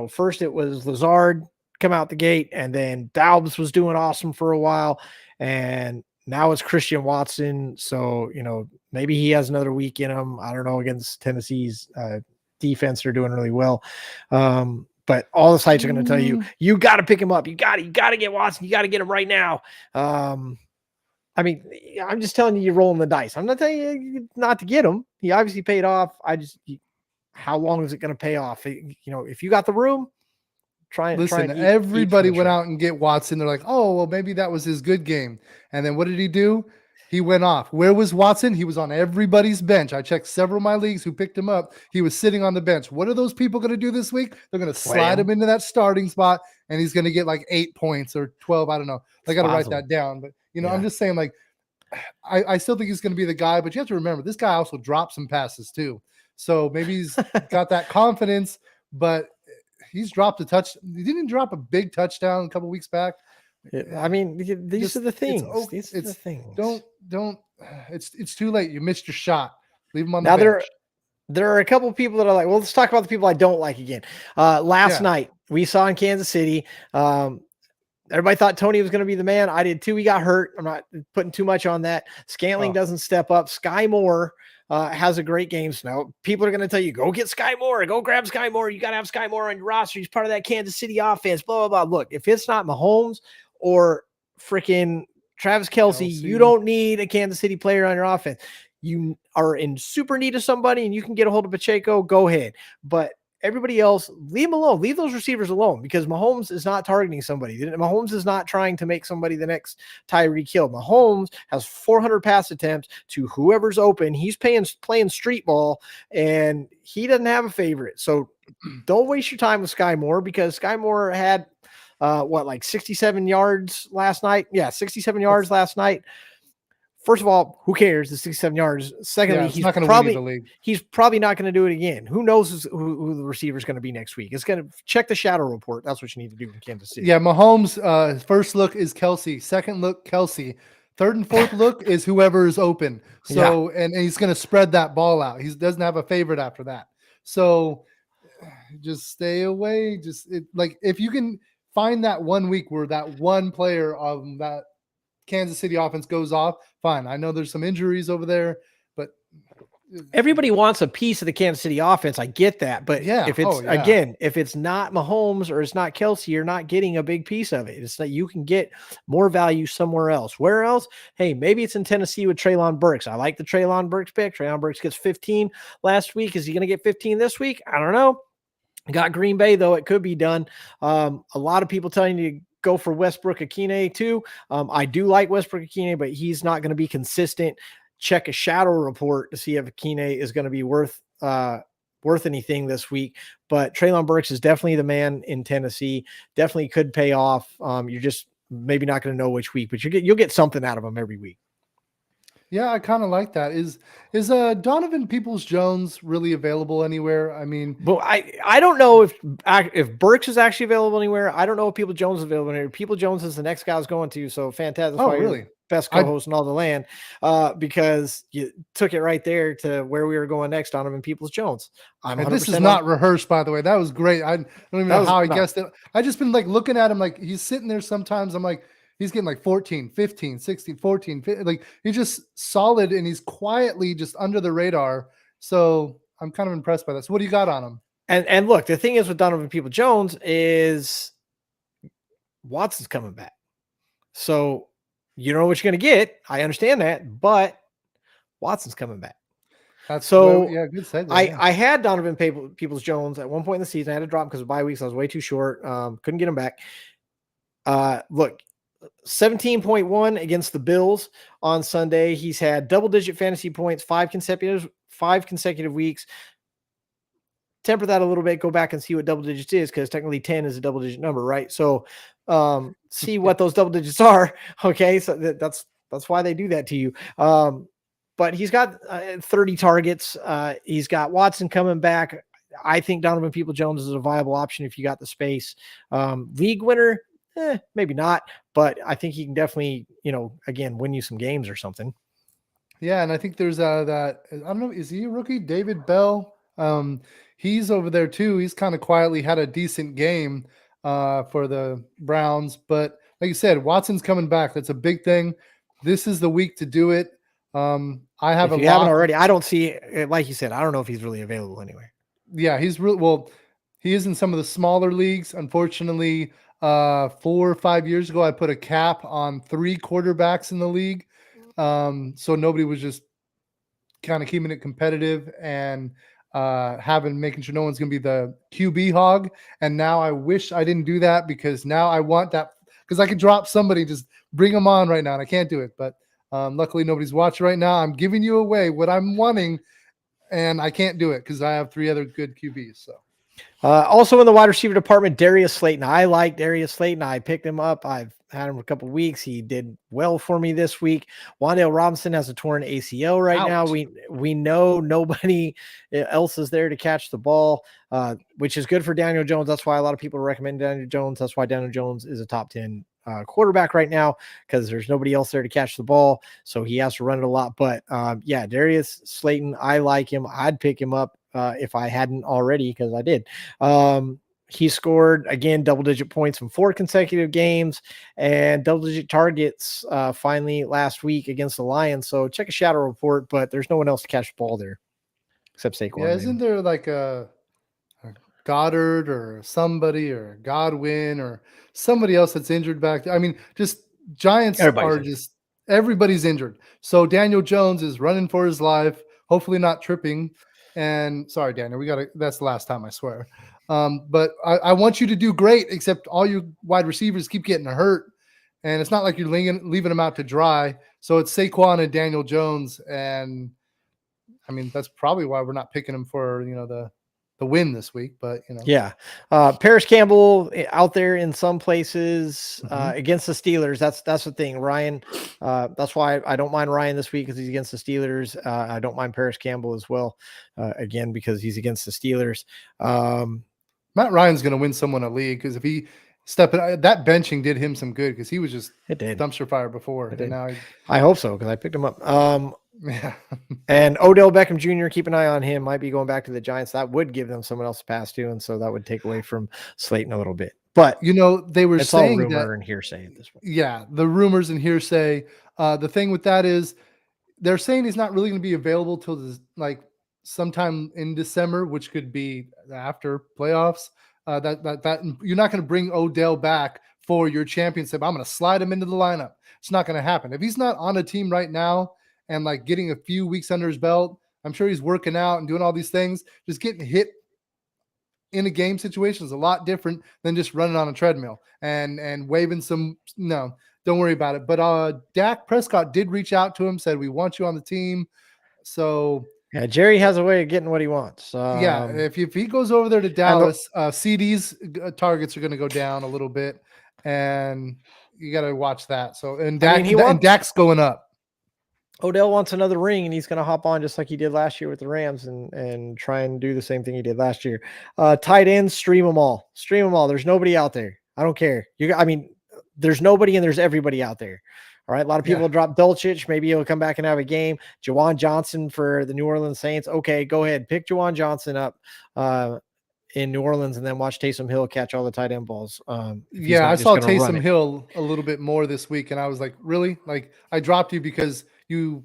first it was Lazard come out the gate, and then Dalbs was doing awesome for a while, and now it's Christian Watson. So, maybe he has another week in him. I don't know, against Tennessee's defense, they're doing really well. But all the sites are going to tell you, you got to pick him up. You got to get Watson. You got to get him right now. I mean, I'm just telling you're rolling the dice. I'm not telling you not to get him. He obviously paid off. How long is it going to pay off? If you got the room, Listen, everybody went out and get Watson. They're like, oh, well, maybe that was his good game. And then what did he do? He went off. Where was Watson? He was on everybody's bench. I checked several of my leagues who picked him up. He was sitting on the bench. What are those people going to do this week? They're going to slide him into that starting spot, and he's going to get like 8 points or 12. I don't know. I got to write that down. But, I'm just saying, like, I still think he's going to be the guy. But you have to remember, this guy also dropped some passes too. So maybe he's got that confidence, but he's dropped a touch. He didn't drop a big touchdown a couple weeks back. I mean, these are the things. These are the things. Don't. It's too late. You missed your shot. Leave him on the bench. There are a couple of people that are like, well, let's talk about the people I don't like again. Last night we saw in Kansas City. Everybody thought Tony was going to be the man. I did too. He got hurt. I'm not putting too much on that. Scantling doesn't step up. Sky Moore has a great game. So now people are going to tell you, go get Sky Moore, go grab Sky Moore. You got to have Sky Moore on your roster. He's part of that Kansas City offense, blah, blah, blah. Look, if it's not Mahomes or freaking Travis Kelce, you don't need a Kansas City player on your offense. You are in super need of somebody and you can get a hold of Pacheco, go ahead. But everybody else, leave them alone. Leave those receivers alone because Mahomes is not targeting somebody. Mahomes is not trying to make somebody the next Tyreek Hill. Mahomes has 400 pass attempts to whoever's open. He's playing street ball, and he doesn't have a favorite. So don't waste your time with Sky Moore because Sky Moore had, 67 yards last night? Yeah, 67 yards last night. First of all, who cares? The 67 yards. Secondly, he's probably not going to do it again. Who knows who the receiver is going to be next week? It's going to check the shadow report. That's what you need to do in Kansas City. Yeah, Mahomes' first look is Kelce. Second look, Kelce. Third and fourth look is whoever is open. So, and he's going to spread that ball out. He doesn't have a favorite after that. So, just stay away. If you can find that 1 week where that one player of that Kansas City offense goes off, fine. I know there's some injuries over there, but everybody wants a piece of the Kansas City offense. I get that. But if it's again, if it's not Mahomes or it's not Kelsey, you're not getting a big piece of it. It's that you can get more value somewhere else. Where else? Hey, maybe it's in Tennessee with Treylon Burks. I like the Treylon Burks pick. Treylon Burks gets 15 last week. Is he going to get 15 this week? I don't know. Got Green Bay, though. It could be done. A lot of people telling you to go for Westbrook-Akine too. I do like Westbrook-Akine, but he's not going to be consistent. Check a shadow report to see if Akine is going to be worth anything this week. But Treylon Burks is definitely the man in Tennessee. Definitely could pay off. You're just maybe not going to know which week, but you'll get something out of him every week. Yeah, I kind of like that. Is Donovan Peoples-Jones really available anywhere? I mean, well, I don't know if Burks is actually available anywhere. I don't know if Peoples-Jones is available anywhere. Peoples-Jones is the next guy I was going to, so fantastic. That's why really? Best co-host in all the land, because you took it right there to where we were going next. Donovan Peoples-Jones. This is not rehearsed, by the way. That was great. I don't even know how I guessed it. I just been like looking at him, like he's sitting there. Sometimes I'm like, he's getting like 14, 15, 16, 14, 15. Like he's just solid and he's quietly just under the radar. So I'm kind of impressed by that. So what do you got on him? And look, the thing is with Donovan Peoples-Jones is Watson's coming back. So you know what you're going to get. I understand that, but Watson's coming back. Good segue. I had Donovan Peoples-Jones at one point in the season. I had to drop him because of bye weeks. I was way too short. Couldn't get him back. Look, 17.1 against the Bills on Sunday. He's had double-digit fantasy points, five consecutive weeks. Temper that a little bit. Go back and see what double digits is, because technically 10 is a double-digit number, right? So see what those double digits are. Okay, so that's why they do that to you. But he's got 30 targets. He's got Watson coming back. I think Donovan Peoples-Jones is a viable option if you got the space. League winner, maybe not, but I think he can definitely, again, win you some games or something. Yeah, and I think there's that, I don't know, is he a rookie? David Bell. He's over there too. He's kind of quietly had a decent game for the Browns, but like you said, Watson's coming back. That's a big thing. This is the week to do it. I have if you haven't already. I don't see, like you said, I don't know if he's really available anywhere. Yeah, he's really well. He is in some of the smaller leagues. Unfortunately, 4 or 5 years ago, I put a cap on 3 quarterbacks in the league, so nobody was just kind of keeping it competitive and making sure no one's going to be the QB hog. And now I wish I didn't do that, because now I want that, because I could drop somebody, just bring them on right now, and I can't do it. But luckily nobody's watching right now. I'm giving you away what I'm wanting, and I can't do it because I have 3 other good QBs. So also in the wide receiver department, Darius Slayton. I like Darius Slayton. I picked him up. I've had him a couple of weeks. He did well for me this week. Wan'Dale Robinson has a torn ACL right now. We know nobody else is there to catch the ball, which is good for Daniel Jones. That's why a lot of people recommend Daniel Jones. That's why Daniel Jones is a top 10 quarterback right now, because there's nobody else there to catch the ball. So he has to run it a lot. But Darius Slayton, I like him. I'd pick him up if I hadn't already, because I did. He scored, again, double-digit points in 4 consecutive games and double-digit targets finally last week against the Lions. So check a shadow report, but there's no one else to catch the ball there except Saquon. Yeah, isn't there like a Goddard or somebody, or Godwin or somebody else that's injured back there? I mean, just Giants everybody's injured. So Daniel Jones is running for his life, hopefully not tripping. And sorry, Daniel, that's the last time, I swear. But I want you to do great, except all your wide receivers keep getting hurt, and it's not like you're leaving them out to dry. So it's Saquon and Daniel Jones, and I mean, that's probably why we're not picking them for the win this week. But Paris Campbell out there in some places against the Steelers. That's the thing, Ryan. That's why I don't mind Ryan this week, because he's against the Steelers. I don't mind Paris Campbell as well, again, because he's against the Steelers. Matt Ryan's going to win someone a league, because if he that benching did him some good, because he was just dumpster fire before. And now I hope so, because I picked him up. Yeah. And Odell Beckham Jr., keep an eye on him. Might be going back to the Giants. That would give them someone else to pass to, and so that would take away from Slayton a little bit. But they were saying all rumor and hearsay at this point. Yeah, the rumors and hearsay. The thing with that is, they're saying he's not really going to be available till like sometime in December, which could be after playoffs. That you're not going to bring Odell back for your championship. I'm going to slide him into the lineup. It's not going to happen. If he's not on a team right now and like getting a few weeks under his belt, I'm sure he's working out and doing all these things. Just getting hit in a game situation is a lot different than just running on a treadmill and waving some. No, don't worry about it. But Dak Prescott did reach out to him, said, we want you on the team. So yeah, Jerry has a way of getting what he wants. Yeah, if he goes over there to Dallas, CD's targets are going to go down a little bit, and you got to watch that. So and Dak's going up. Odell wants another ring, and he's going to hop on just like he did last year with the Rams and try and do the same thing he did last year. Tight ends, stream them all. Stream them all. There's nobody out there. I don't care. There's nobody and there's everybody out there. All right. A lot of people drop Dulcich. Maybe he'll come back and have a game. Jawan Johnson for the New Orleans Saints. Okay, go ahead. Pick Jawan Johnson up in New Orleans and then watch Taysom Hill catch all the tight end balls. I saw Taysom Hill a little bit more this week, and I was like, really? Like, I dropped you because you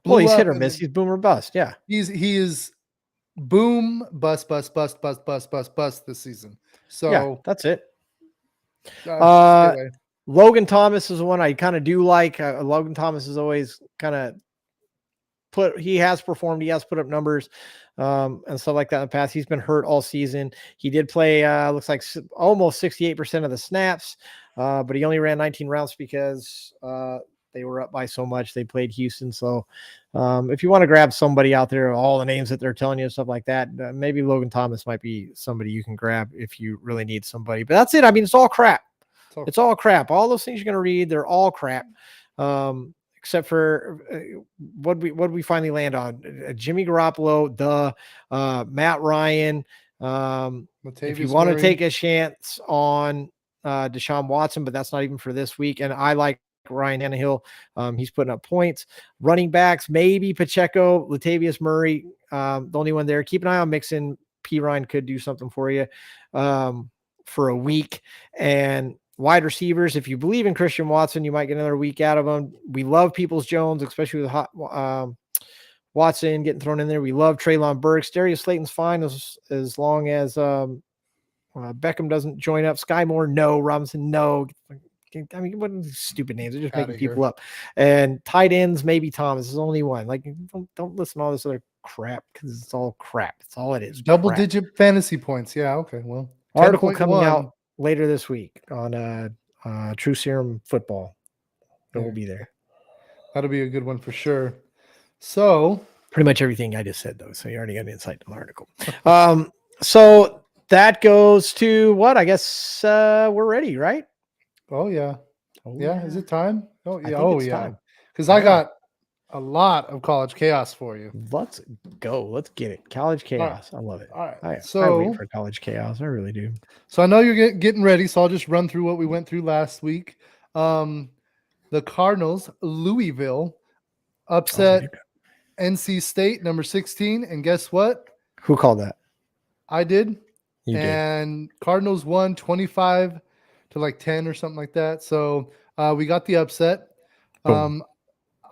blew he's hit or miss. He's boom or bust. Yeah. He is boom, bust this season. So yeah, that's it. Logan Thomas is one I kind of do like. Logan Thomas is always kind of he has performed. He has put up numbers and stuff like that in the past. He's been hurt all season. He did play, looks like almost 68% of the snaps, but he only ran 19 routes because they were up by so much. They played Houston. So if you want to grab somebody out there, all the names that they're telling you, stuff like that, maybe Logan Thomas might be somebody you can grab if you really need somebody. But that's it. I mean, it's all crap. It's all crap. All those things you're going to read, they're all crap. Except for what we finally land on. Jimmy Garoppolo, Matt Ryan. If you want to take a chance on Deshaun Watson, but that's not even for this week. And I like Ryan Tannehill. He's putting up points. Running backs, maybe Pacheco, Latavius Murray, the only one there. Keep an eye on Mixon. P. Ryan could do something for you for a week. And wide receivers, if you believe in Christian Watson, you might get another week out of him. We love Peoples-Jones, especially with Watson getting thrown in there. We love Treylon Burks. Darius Slayton's fine as long as Beckham doesn't join up. Sky Moore, no. Robinson, no. I mean, what are these stupid names? They're just making people up. And tight ends, maybe Thomas is only one. Like, don't listen to all this other crap because it's all crap. It's all it is. Double-digit fantasy points. Yeah, okay. Well, article coming out later this week on True Serum Football. It will be there. That'll be a good one for sure. So pretty much everything I just said, though. So you already got an insight to the article. So that goes to what? I guess we're ready, right? Oh yeah. Yeah. Is it time? Oh yeah. Time. Because I got a lot of college chaos for you. Let's go. Let's get it. College chaos. Right. I love it. All right. I wait for college chaos. I really do. So I know you're getting ready. So I'll just run through what we went through last week. The Cardinals, Louisville, upset NC State, number 16. And guess what? Who called that? I did. You and did. Cardinals won 25 to like 10 or something like that. So we got the upset. Boom.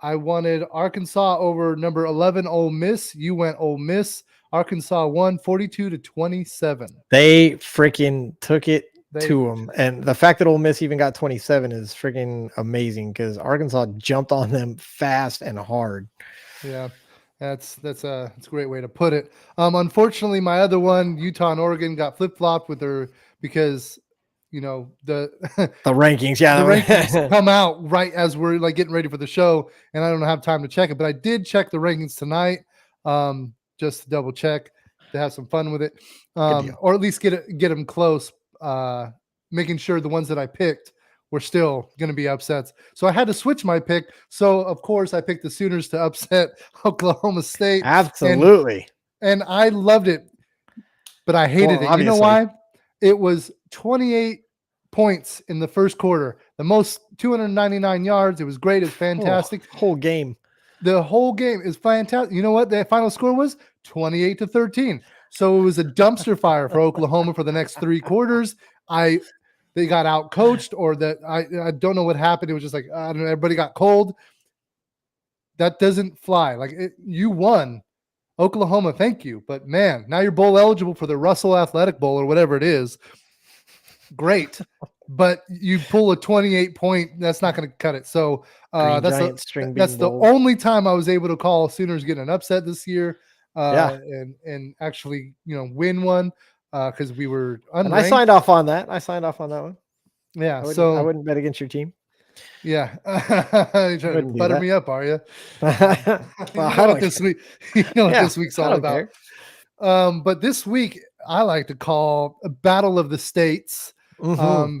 I wanted Arkansas over number 11 Ole Miss. You went Ole Miss. Arkansas won 42-27. They freaking took it to them. And the fact that Ole Miss even got 27 is freaking amazing because Arkansas jumped on them fast and hard. Yeah, that's a great way to put it. Unfortunately, my other one, Utah and Oregon, got flip-flopped with her because the rankings, the rankings come out right as we're like getting ready for the show, and I don't have time to check it, but I did check the rankings tonight, just to double check to have some fun with it, or at least get them close, making sure the ones that I picked were still going to be upsets. So I had to switch my pick. So of course I picked the Sooners to upset Oklahoma State. Absolutely, and I loved it, but I hated it. Obviously. You know why? It was 28 points in the first quarter, the most 299 yards. It was great. It's fantastic. Whole game. The whole game is fantastic. You know what? The final score was 28-13. So it was a dumpster fire for Oklahoma for the next 3 quarters. They got out coached, or that I don't know what happened. It was just like, I don't know, everybody got cold. that doesn't fly. Like you won. Oklahoma, thank you. But man, now you're bowl eligible for the Russell Athletic Bowl or whatever it is. Great. But you pull a 28 point, that's not going to cut it. So that's the only time I was able to call Sooners getting an upset this year and actually, win one because we were unranked. And I signed off on that. one. Yeah. I wouldn't bet against your team. Yeah. You're trying to butter me up, are you? This week, what this week's all about. But this week, I like to call a battle of the states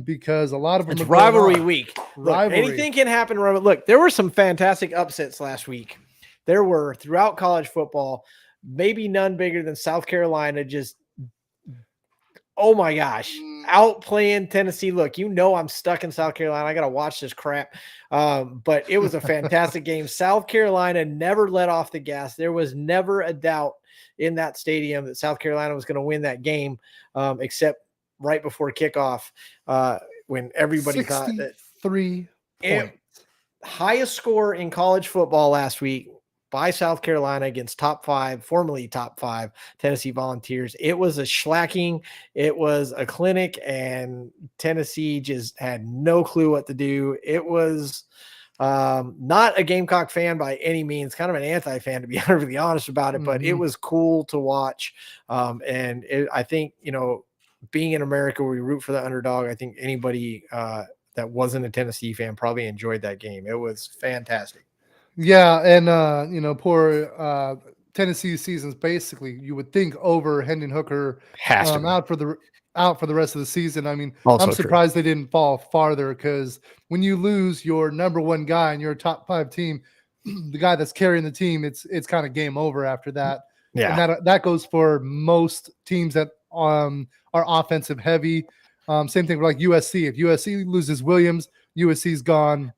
because a lot of them it's rivalry week. Look, anything can happen. Look, there were some fantastic upsets last week. There were throughout college football, maybe none bigger than South Carolina just oh my gosh, outplaying Tennessee. Look, I'm stuck in South Carolina. I got to watch this crap. But it was a fantastic game. South Carolina never let off the gas. There was never a doubt in that stadium that South Carolina was going to win that game, except right before kickoff when everybody thought that 3 points. Highest score in college football last week by South Carolina against formerly top 5 Tennessee Volunteers. It was a shellacking. It was a clinic, and Tennessee just had no clue what to do. It was not a Gamecock fan by any means, kind of an anti-fan to be really honest about it, but it was cool to watch. I think, being in America where we root for the underdog, I think anybody that wasn't a Tennessee fan probably enjoyed that game. It was fantastic. Yeah, and poor Tennessee season's basically, you would think, over. Hendon Hooker out for the rest of the season. I mean, I'm surprised they didn't fall farther, because when you lose your number 1 guy and you're a top 5 team, the guy that's carrying the team, it's kind of game over after that. Yeah, and that goes for most teams that are offensive heavy. Same thing for like USC. If USC loses Williams, USC's gone.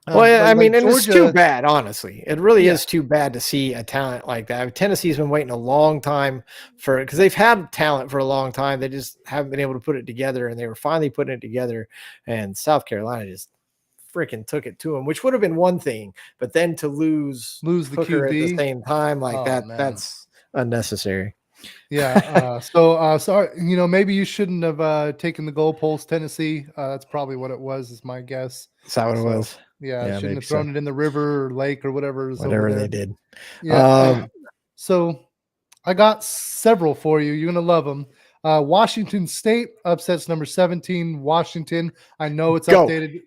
Well, I mean, and Georgia, it's too bad, honestly. It really is too bad to see a talent like that. Tennessee's been waiting a long time because they've had talent for a long time. They just haven't been able to put it together, and they were finally putting it together. And South Carolina just freaking took it to them, which would have been one thing, but then to lose the Hooker QB at the same time like that's unnecessary. Yeah. So sorry, maybe you shouldn't have taken the goalpost, Tennessee. That's probably what it was, is my guess. That's how it was. Yeah, shouldn't have thrown it in the river or lake or whatever they did. Yeah. So I got several for you. You're gonna love them. Washington State upsets number 17 Washington. I know it's updated.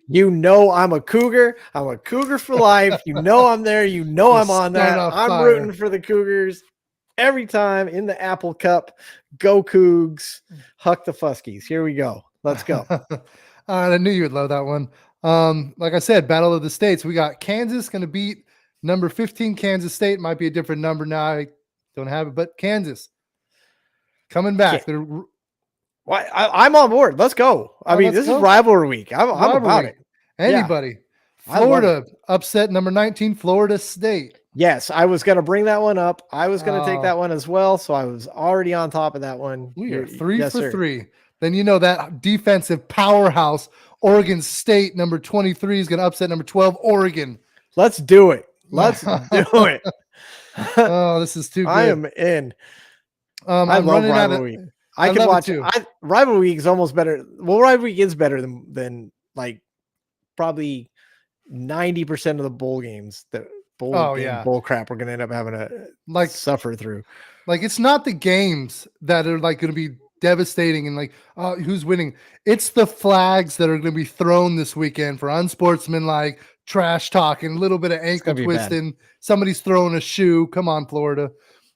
I'm a Cougar. I'm a Cougar for life. I'm there. I'm on that. I'm rooting for the Cougars every time in the Apple Cup. Go Cougs. Huck the Fuskies. Here we go. Let's go. I knew you would love that one. Like I said, Battle of the States. We got Kansas going to beat number 15 Kansas State. Might be a different number now. I don't have it, but Kansas coming back. I'm on board. Let's go. I mean, this is rivalry week. I'm about it. Anybody. Yeah. Florida upset number 19 Florida State. Yes, I was going to bring that one up. I was going to take that one as well, so I was already on top of that one. We are 3 for 3. Then that defensive powerhouse Oregon State number 23 is going to upset number 12 Oregon. Let's do it. Let's do it. Oh, this is too good. I am in. I love rivalry. I can watch it. Rivalry week is almost better. Well, rivalry week is better than like probably 90% of the bowl games that bull crap we're going to end up having to suffer through. Like, it's not the games that are like going to be devastating and like, who's winning. It's the flags that are going to be thrown this weekend for unsportsmanlike trash talk and a little bit of ankle twisting. Somebody's throwing a shoe. Come on, Florida.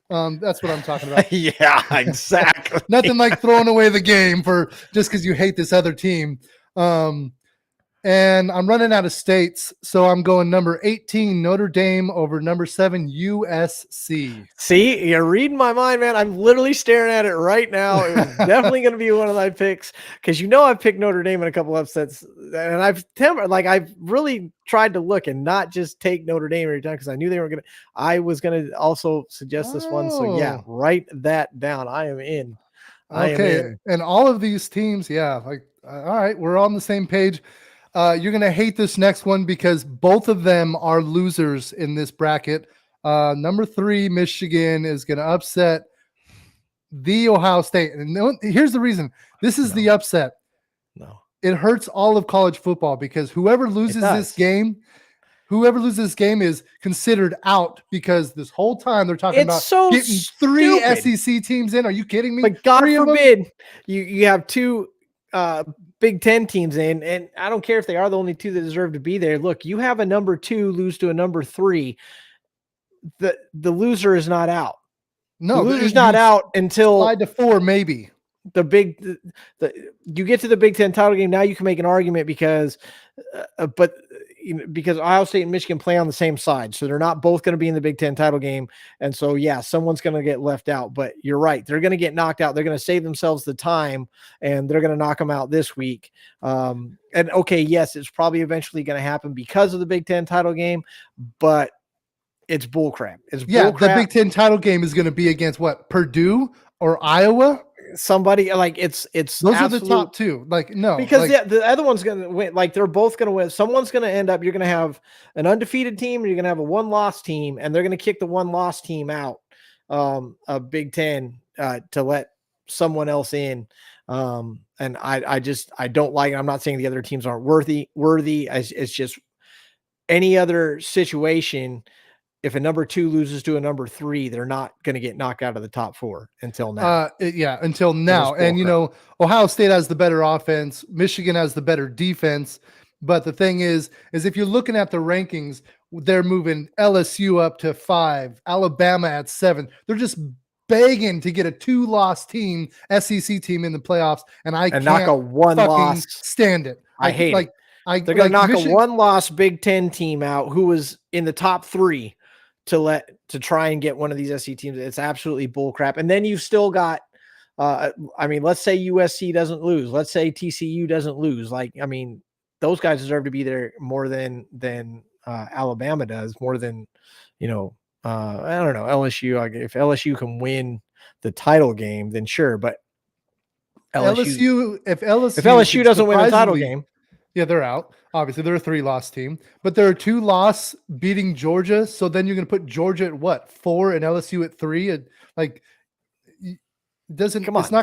That's what I'm talking about. Yeah, exactly. Nothing like throwing away the game for just because you hate this other team. And I'm running out of states, so I'm going number 18 Notre Dame over number 7 USC. See, you're reading my mind, man. I'm literally staring at it right now. It was definitely going to be one of my picks because I've picked Notre Dame in a couple upsets, and I've really tried to look and not just take Notre Dame every time because I knew they were going to. I was going to also suggest this one, so yeah, write that down. I am in. And all of these teams, all right, we're on the same page. You're going to hate this next one because both of them are losers in this bracket. Number 3, Michigan is going to upset the Ohio State. And here's the reason. This is the upset. No. It hurts all of college football because whoever loses this game is considered out, because this whole time they're talking about getting 3 SEC teams in. Are you kidding me? But God forbid you have 2 Big Ten teams in, and I don't care if they are the only 2 that deserve to be there. Look, you have a number 2 lose to a number 3. The loser is not out. No, the loser's not out until slide to 4, maybe. You get to the Big Ten title game. Now you can make an argument because Ohio State and Michigan play on the same side, so they're not both going to be in the Big Ten title game. And so, yeah, someone's going to get left out. But you're right; they're going to get knocked out. They're going to save themselves the time, and they're going to knock them out this week. And okay, yes, it's probably eventually going to happen because of the Big Ten title game, but it's bullcrap. The Big Ten title game is going to be against what? Purdue or Iowa? Somebody like it's those are the top 2. Like, no, because the other one's going to win. Like, they're both going to win. Someone's going to end up. You're going to have an undefeated team, or you're going to have a 1-loss team, and they're going to kick the 1-loss team out of Big Ten to let someone else in. And I don't like it. I'm not saying the other teams aren't worthy. It's just any other situation. If a number 2 loses to a number 3, they're not going to get knocked out of the top 4 until now. Until now. And, Ohio State has the better offense. Michigan has the better defense. But the thing is if you're looking at the rankings, they're moving LSU up to 5, Alabama at 7. They're just begging to get a 2-loss team, SEC team, in the playoffs. And can't knock a 1-loss. Stand it. I hate it. They're going to knock a 1-loss Big Ten team out who was in the top 3 to try and get one of these SEC teams. It's absolutely bullcrap. And then you've still got, let's say USC doesn't lose. Let's say TCU doesn't lose. Those guys deserve to be there more than Alabama does, more than, I don't know, LSU. If LSU can win the title game, then sure. But if LSU doesn't win the title game, yeah, they're out. Obviously, they're a 3-loss team, but they're a 2-loss beating Georgia. So then you're going to put Georgia at what, 4 and LSU at 3? It's not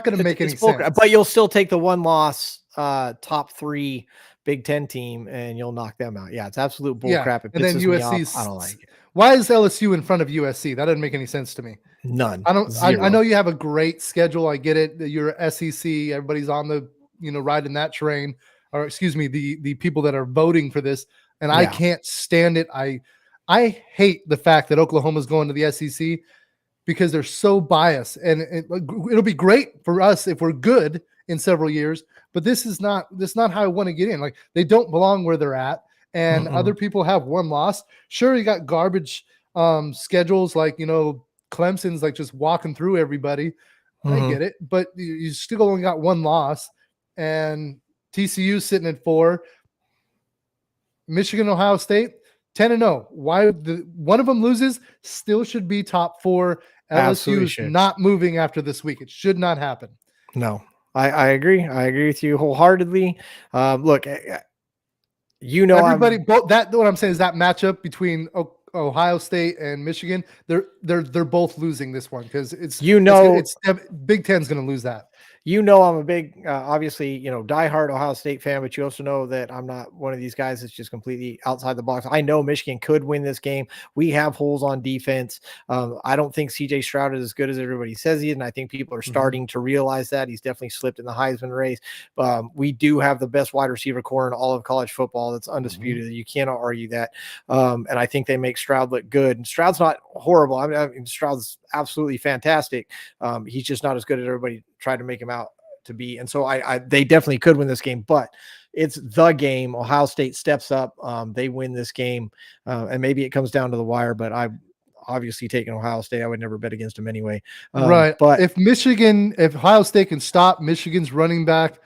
going to make any sense. But you'll still take the 1-loss top 3 Big Ten team and you'll knock them out. Yeah, it's absolute bullcrap. And then USC. I don't like it. Why is LSU in front of USC? That doesn't make any sense to me. None. I know you have a great schedule. I get it. You're SEC. Everybody's on the riding that train. Or excuse me, the people that are voting for this, and I can't stand it. I hate the fact that Oklahoma's going to the SEC because they're so biased, and it'll be great for us if we're good in several years. But this is not how I want to get in. Like, they don't belong where they're at, and other people have 1 loss. Sure, you got garbage schedules like Clemson's like just walking through everybody. I get it, but you still only got 1 loss, and TCU sitting at 4. Michigan, Ohio State, 10-0. Why one of them loses still should be top 4. LSU is not moving after this week. It should not happen. No, I agree. I agree with you wholeheartedly. Look, everybody. What I'm saying is that matchup between Ohio State and Michigan, they're both losing this one because it's Big Ten's going to lose that. I'm a big, obviously, diehard Ohio State fan, but you also know that I'm not one of these guys that's just completely outside the box. I know Michigan could win this game. We have holes on defense. I don't think CJ Stroud is as good as everybody says he is, and I think people are starting to realize that. He's definitely slipped in the Heisman race. We do have the best wide receiver core in all of college football. That's undisputed. You cannot argue that. And I think they make Stroud look good. And Stroud's not horrible. I mean Stroud's absolutely fantastic. He's just not as good as everybody tried to make him out to be. And so they definitely could win this game, but it's the game. Ohio State steps up. They win this game. And maybe it comes down to the wire, but I've obviously taken Ohio State. I would never bet against them anyway. Right. But if Ohio State can stop Michigan's running back,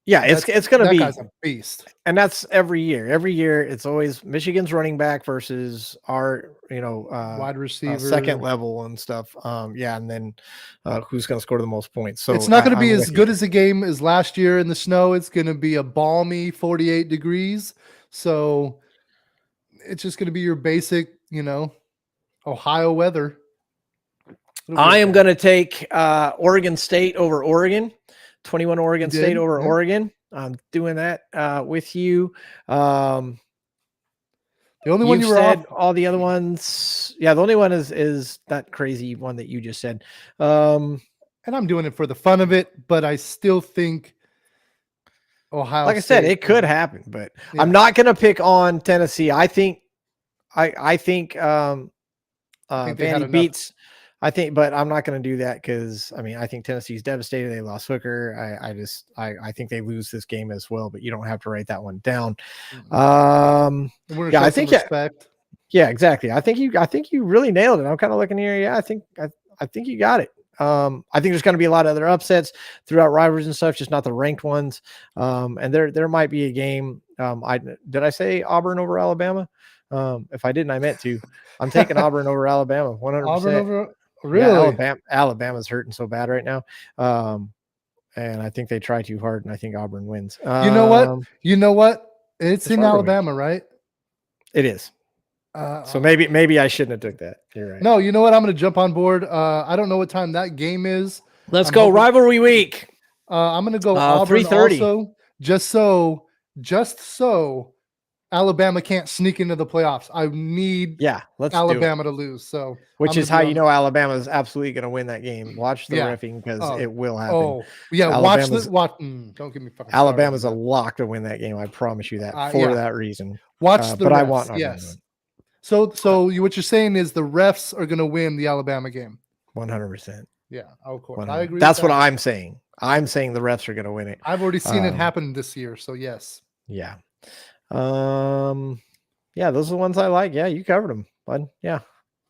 Yeah, it's going to be. That guy's a beast. And that's every year. Every year, it's always Michigan's running back versus our, wide receiver, second level and stuff. And then who's going to score the most points. So it's not going to be as good as a game as last year in the snow. It's going to be a balmy 48 degrees. So it's just going to be your basic, Ohio weather. I am going to take Oregon State over Oregon. 21 Oregon State over Oregon. I'm doing that with you. The only one you said off. All the other ones. Yeah, the only one is that crazy one that you just said. And I'm doing it for the fun of it, but I still think Ohio like State, I said, it could happen, but I'm not going to pick on Tennessee. I think Vandy beats. But I'm not going to do that because I think Tennessee's devastated. They lost Hooker. I think they lose this game as well. But you don't have to write that one down. I think respect. Yeah, exactly. I think you really nailed it. I'm kind of looking here. Yeah, I think you got it. I think there's going to be a lot of other upsets throughout rivalries and stuff, just not the ranked ones. And there might be a game. Did I say Auburn over Alabama? If I didn't, I meant to. I'm taking Auburn over Alabama. 100%. Auburn over. Really? Yeah, Alabama's hurting so bad right now. And I think they try too hard, and I think Auburn wins. You know what? It's in Alabama, right? It is. So maybe I shouldn't have took that. You're right. No, you know what? I'm going to jump on board. I don't know what time that game is. Let's go rivalry week. I'm going to go Auburn 3:30. Also, just so Alabama can't sneak into the playoffs. I need Alabama to lose. So, which is how Alabama is absolutely going to win that game. Watch the reffing because it will happen. Oh, yeah. Don't give me fucking. Alabama's a lock to win that game. I promise you that for that reason. Watch the refs. I want yes. So what you're saying is the refs are going to win the Alabama game. 100%. Yeah, of course. I agree. That's what I'm saying. I'm saying the refs are going to win it. I've already seen it happen this year. So yes. Yeah. Those are the ones I like. Yeah, you covered them, bud. Yeah.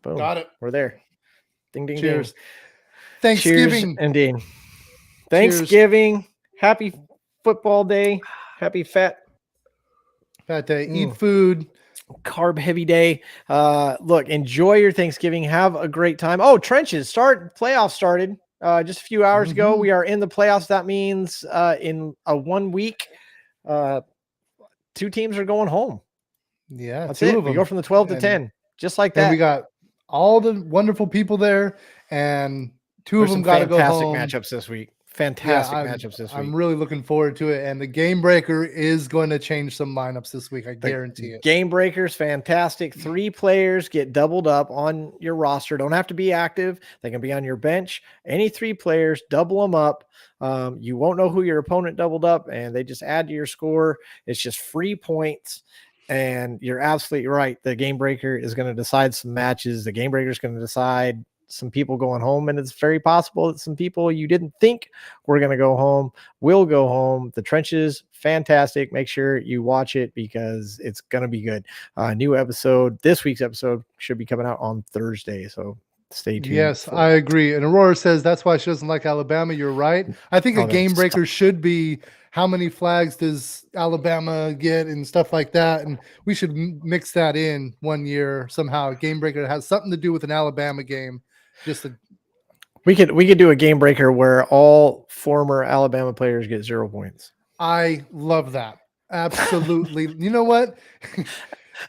Boom. Got it. We're there. Ding, ding, cheers. Ding. Thanksgiving. Cheers, indeed. Thanksgiving. Happy football day. Happy fat day. Eat food. Carb heavy day. Look, enjoy your Thanksgiving. Have a great time. Oh, trenches playoffs started just a few hours ago. We are in the playoffs. That means in a 1 week, 2 teams are going home. Yeah, that's it. We go from the 12 to 10, just like that. And we got all the wonderful people there, and 2 of them got to go home. Fantastic matchups this week. Matchups this week. I'm really looking forward to it. And the game breaker is going to change some lineups this week. I guarantee it. Game breaker's fantastic. 3 players get doubled up on your roster. Don't have to be active. They can be on your bench. Any 3 players, double them up. You won't know who your opponent doubled up, and they just add to your score. It's just free points. And you're absolutely right. The game breaker is going to decide some matches. The game breaker is going to decide some people going home, and it's very possible that some people you didn't think were going to go home will go home. The trenches, fantastic. Make sure you watch it because it's going to be good. New episode, this week's episode should be coming out on Thursday, so stay tuned. Yes, I agree. And Aurora says that's why she doesn't like Alabama. You're right. I think a game breaker should be how many flags does Alabama get and stuff like that. And we should mix that in one year somehow. A game breaker has something to do with an Alabama game. We could do a game breaker where all former Alabama players get 0 points. I love that. Absolutely. You know what?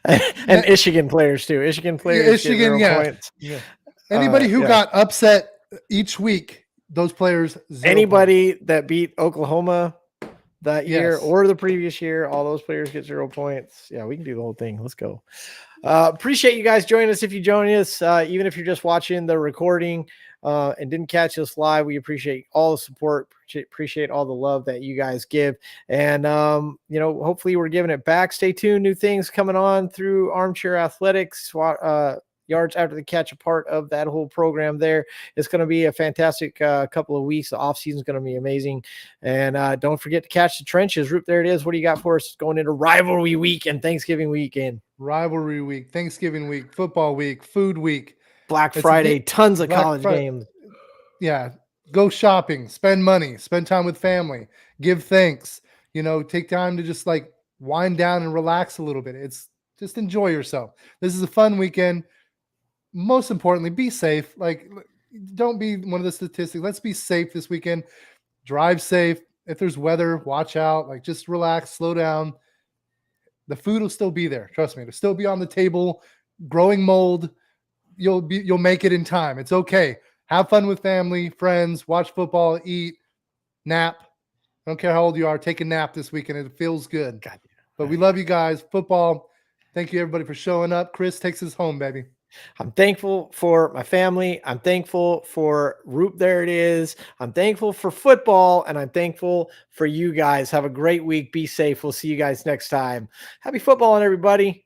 and Michigan players too. Michigan players get 0 points. Yeah. Anybody who got upset each week, those players. Anybody that beat Oklahoma that year or the previous year, all those players get 0 points. Yeah, we can do the whole thing. Let's go. Appreciate you guys joining us. If you join us, even if you're just watching the recording and didn't catch us live, we appreciate all the support. Appreciate all the love that you guys give. And, hopefully we're giving it back. Stay tuned. New things coming on through Armchair Athletics, yards after the catch, a part of that whole program there. It's going to be a fantastic couple of weeks. The offseason is going to be amazing. And don't forget to catch the trenches. Roop, there it is. What do you got for us going into rivalry week and Thanksgiving weekend? Rivalry week, Thanksgiving week, football week, food week, Black Friday, tons of college games. Yeah. Go shopping, spend money, spend time with family, give thanks. take time to just like wind down and relax a little bit. It's just enjoy yourself. This is a fun weekend. Most importantly, be safe. Like, don't be one of the statistics. Let's be safe this weekend. Drive safe. If there's weather, watch out. Like, just relax, slow down. The food will still be there. Trust me, it'll still be on the table. Growing mold. You'll make it in time. It's okay. Have fun with family, friends, watch football, eat, nap. I don't care how old you are. Take a nap this weekend. It feels good. But we love you guys. Football. Thank you, everybody, for showing up. Chris takes us home, baby. I'm thankful for my family. I'm thankful for Roop. There it is. I'm thankful for football, and I'm thankful for you guys. Have a great week. Be safe. We'll see you guys next time. Happy footballing, everybody.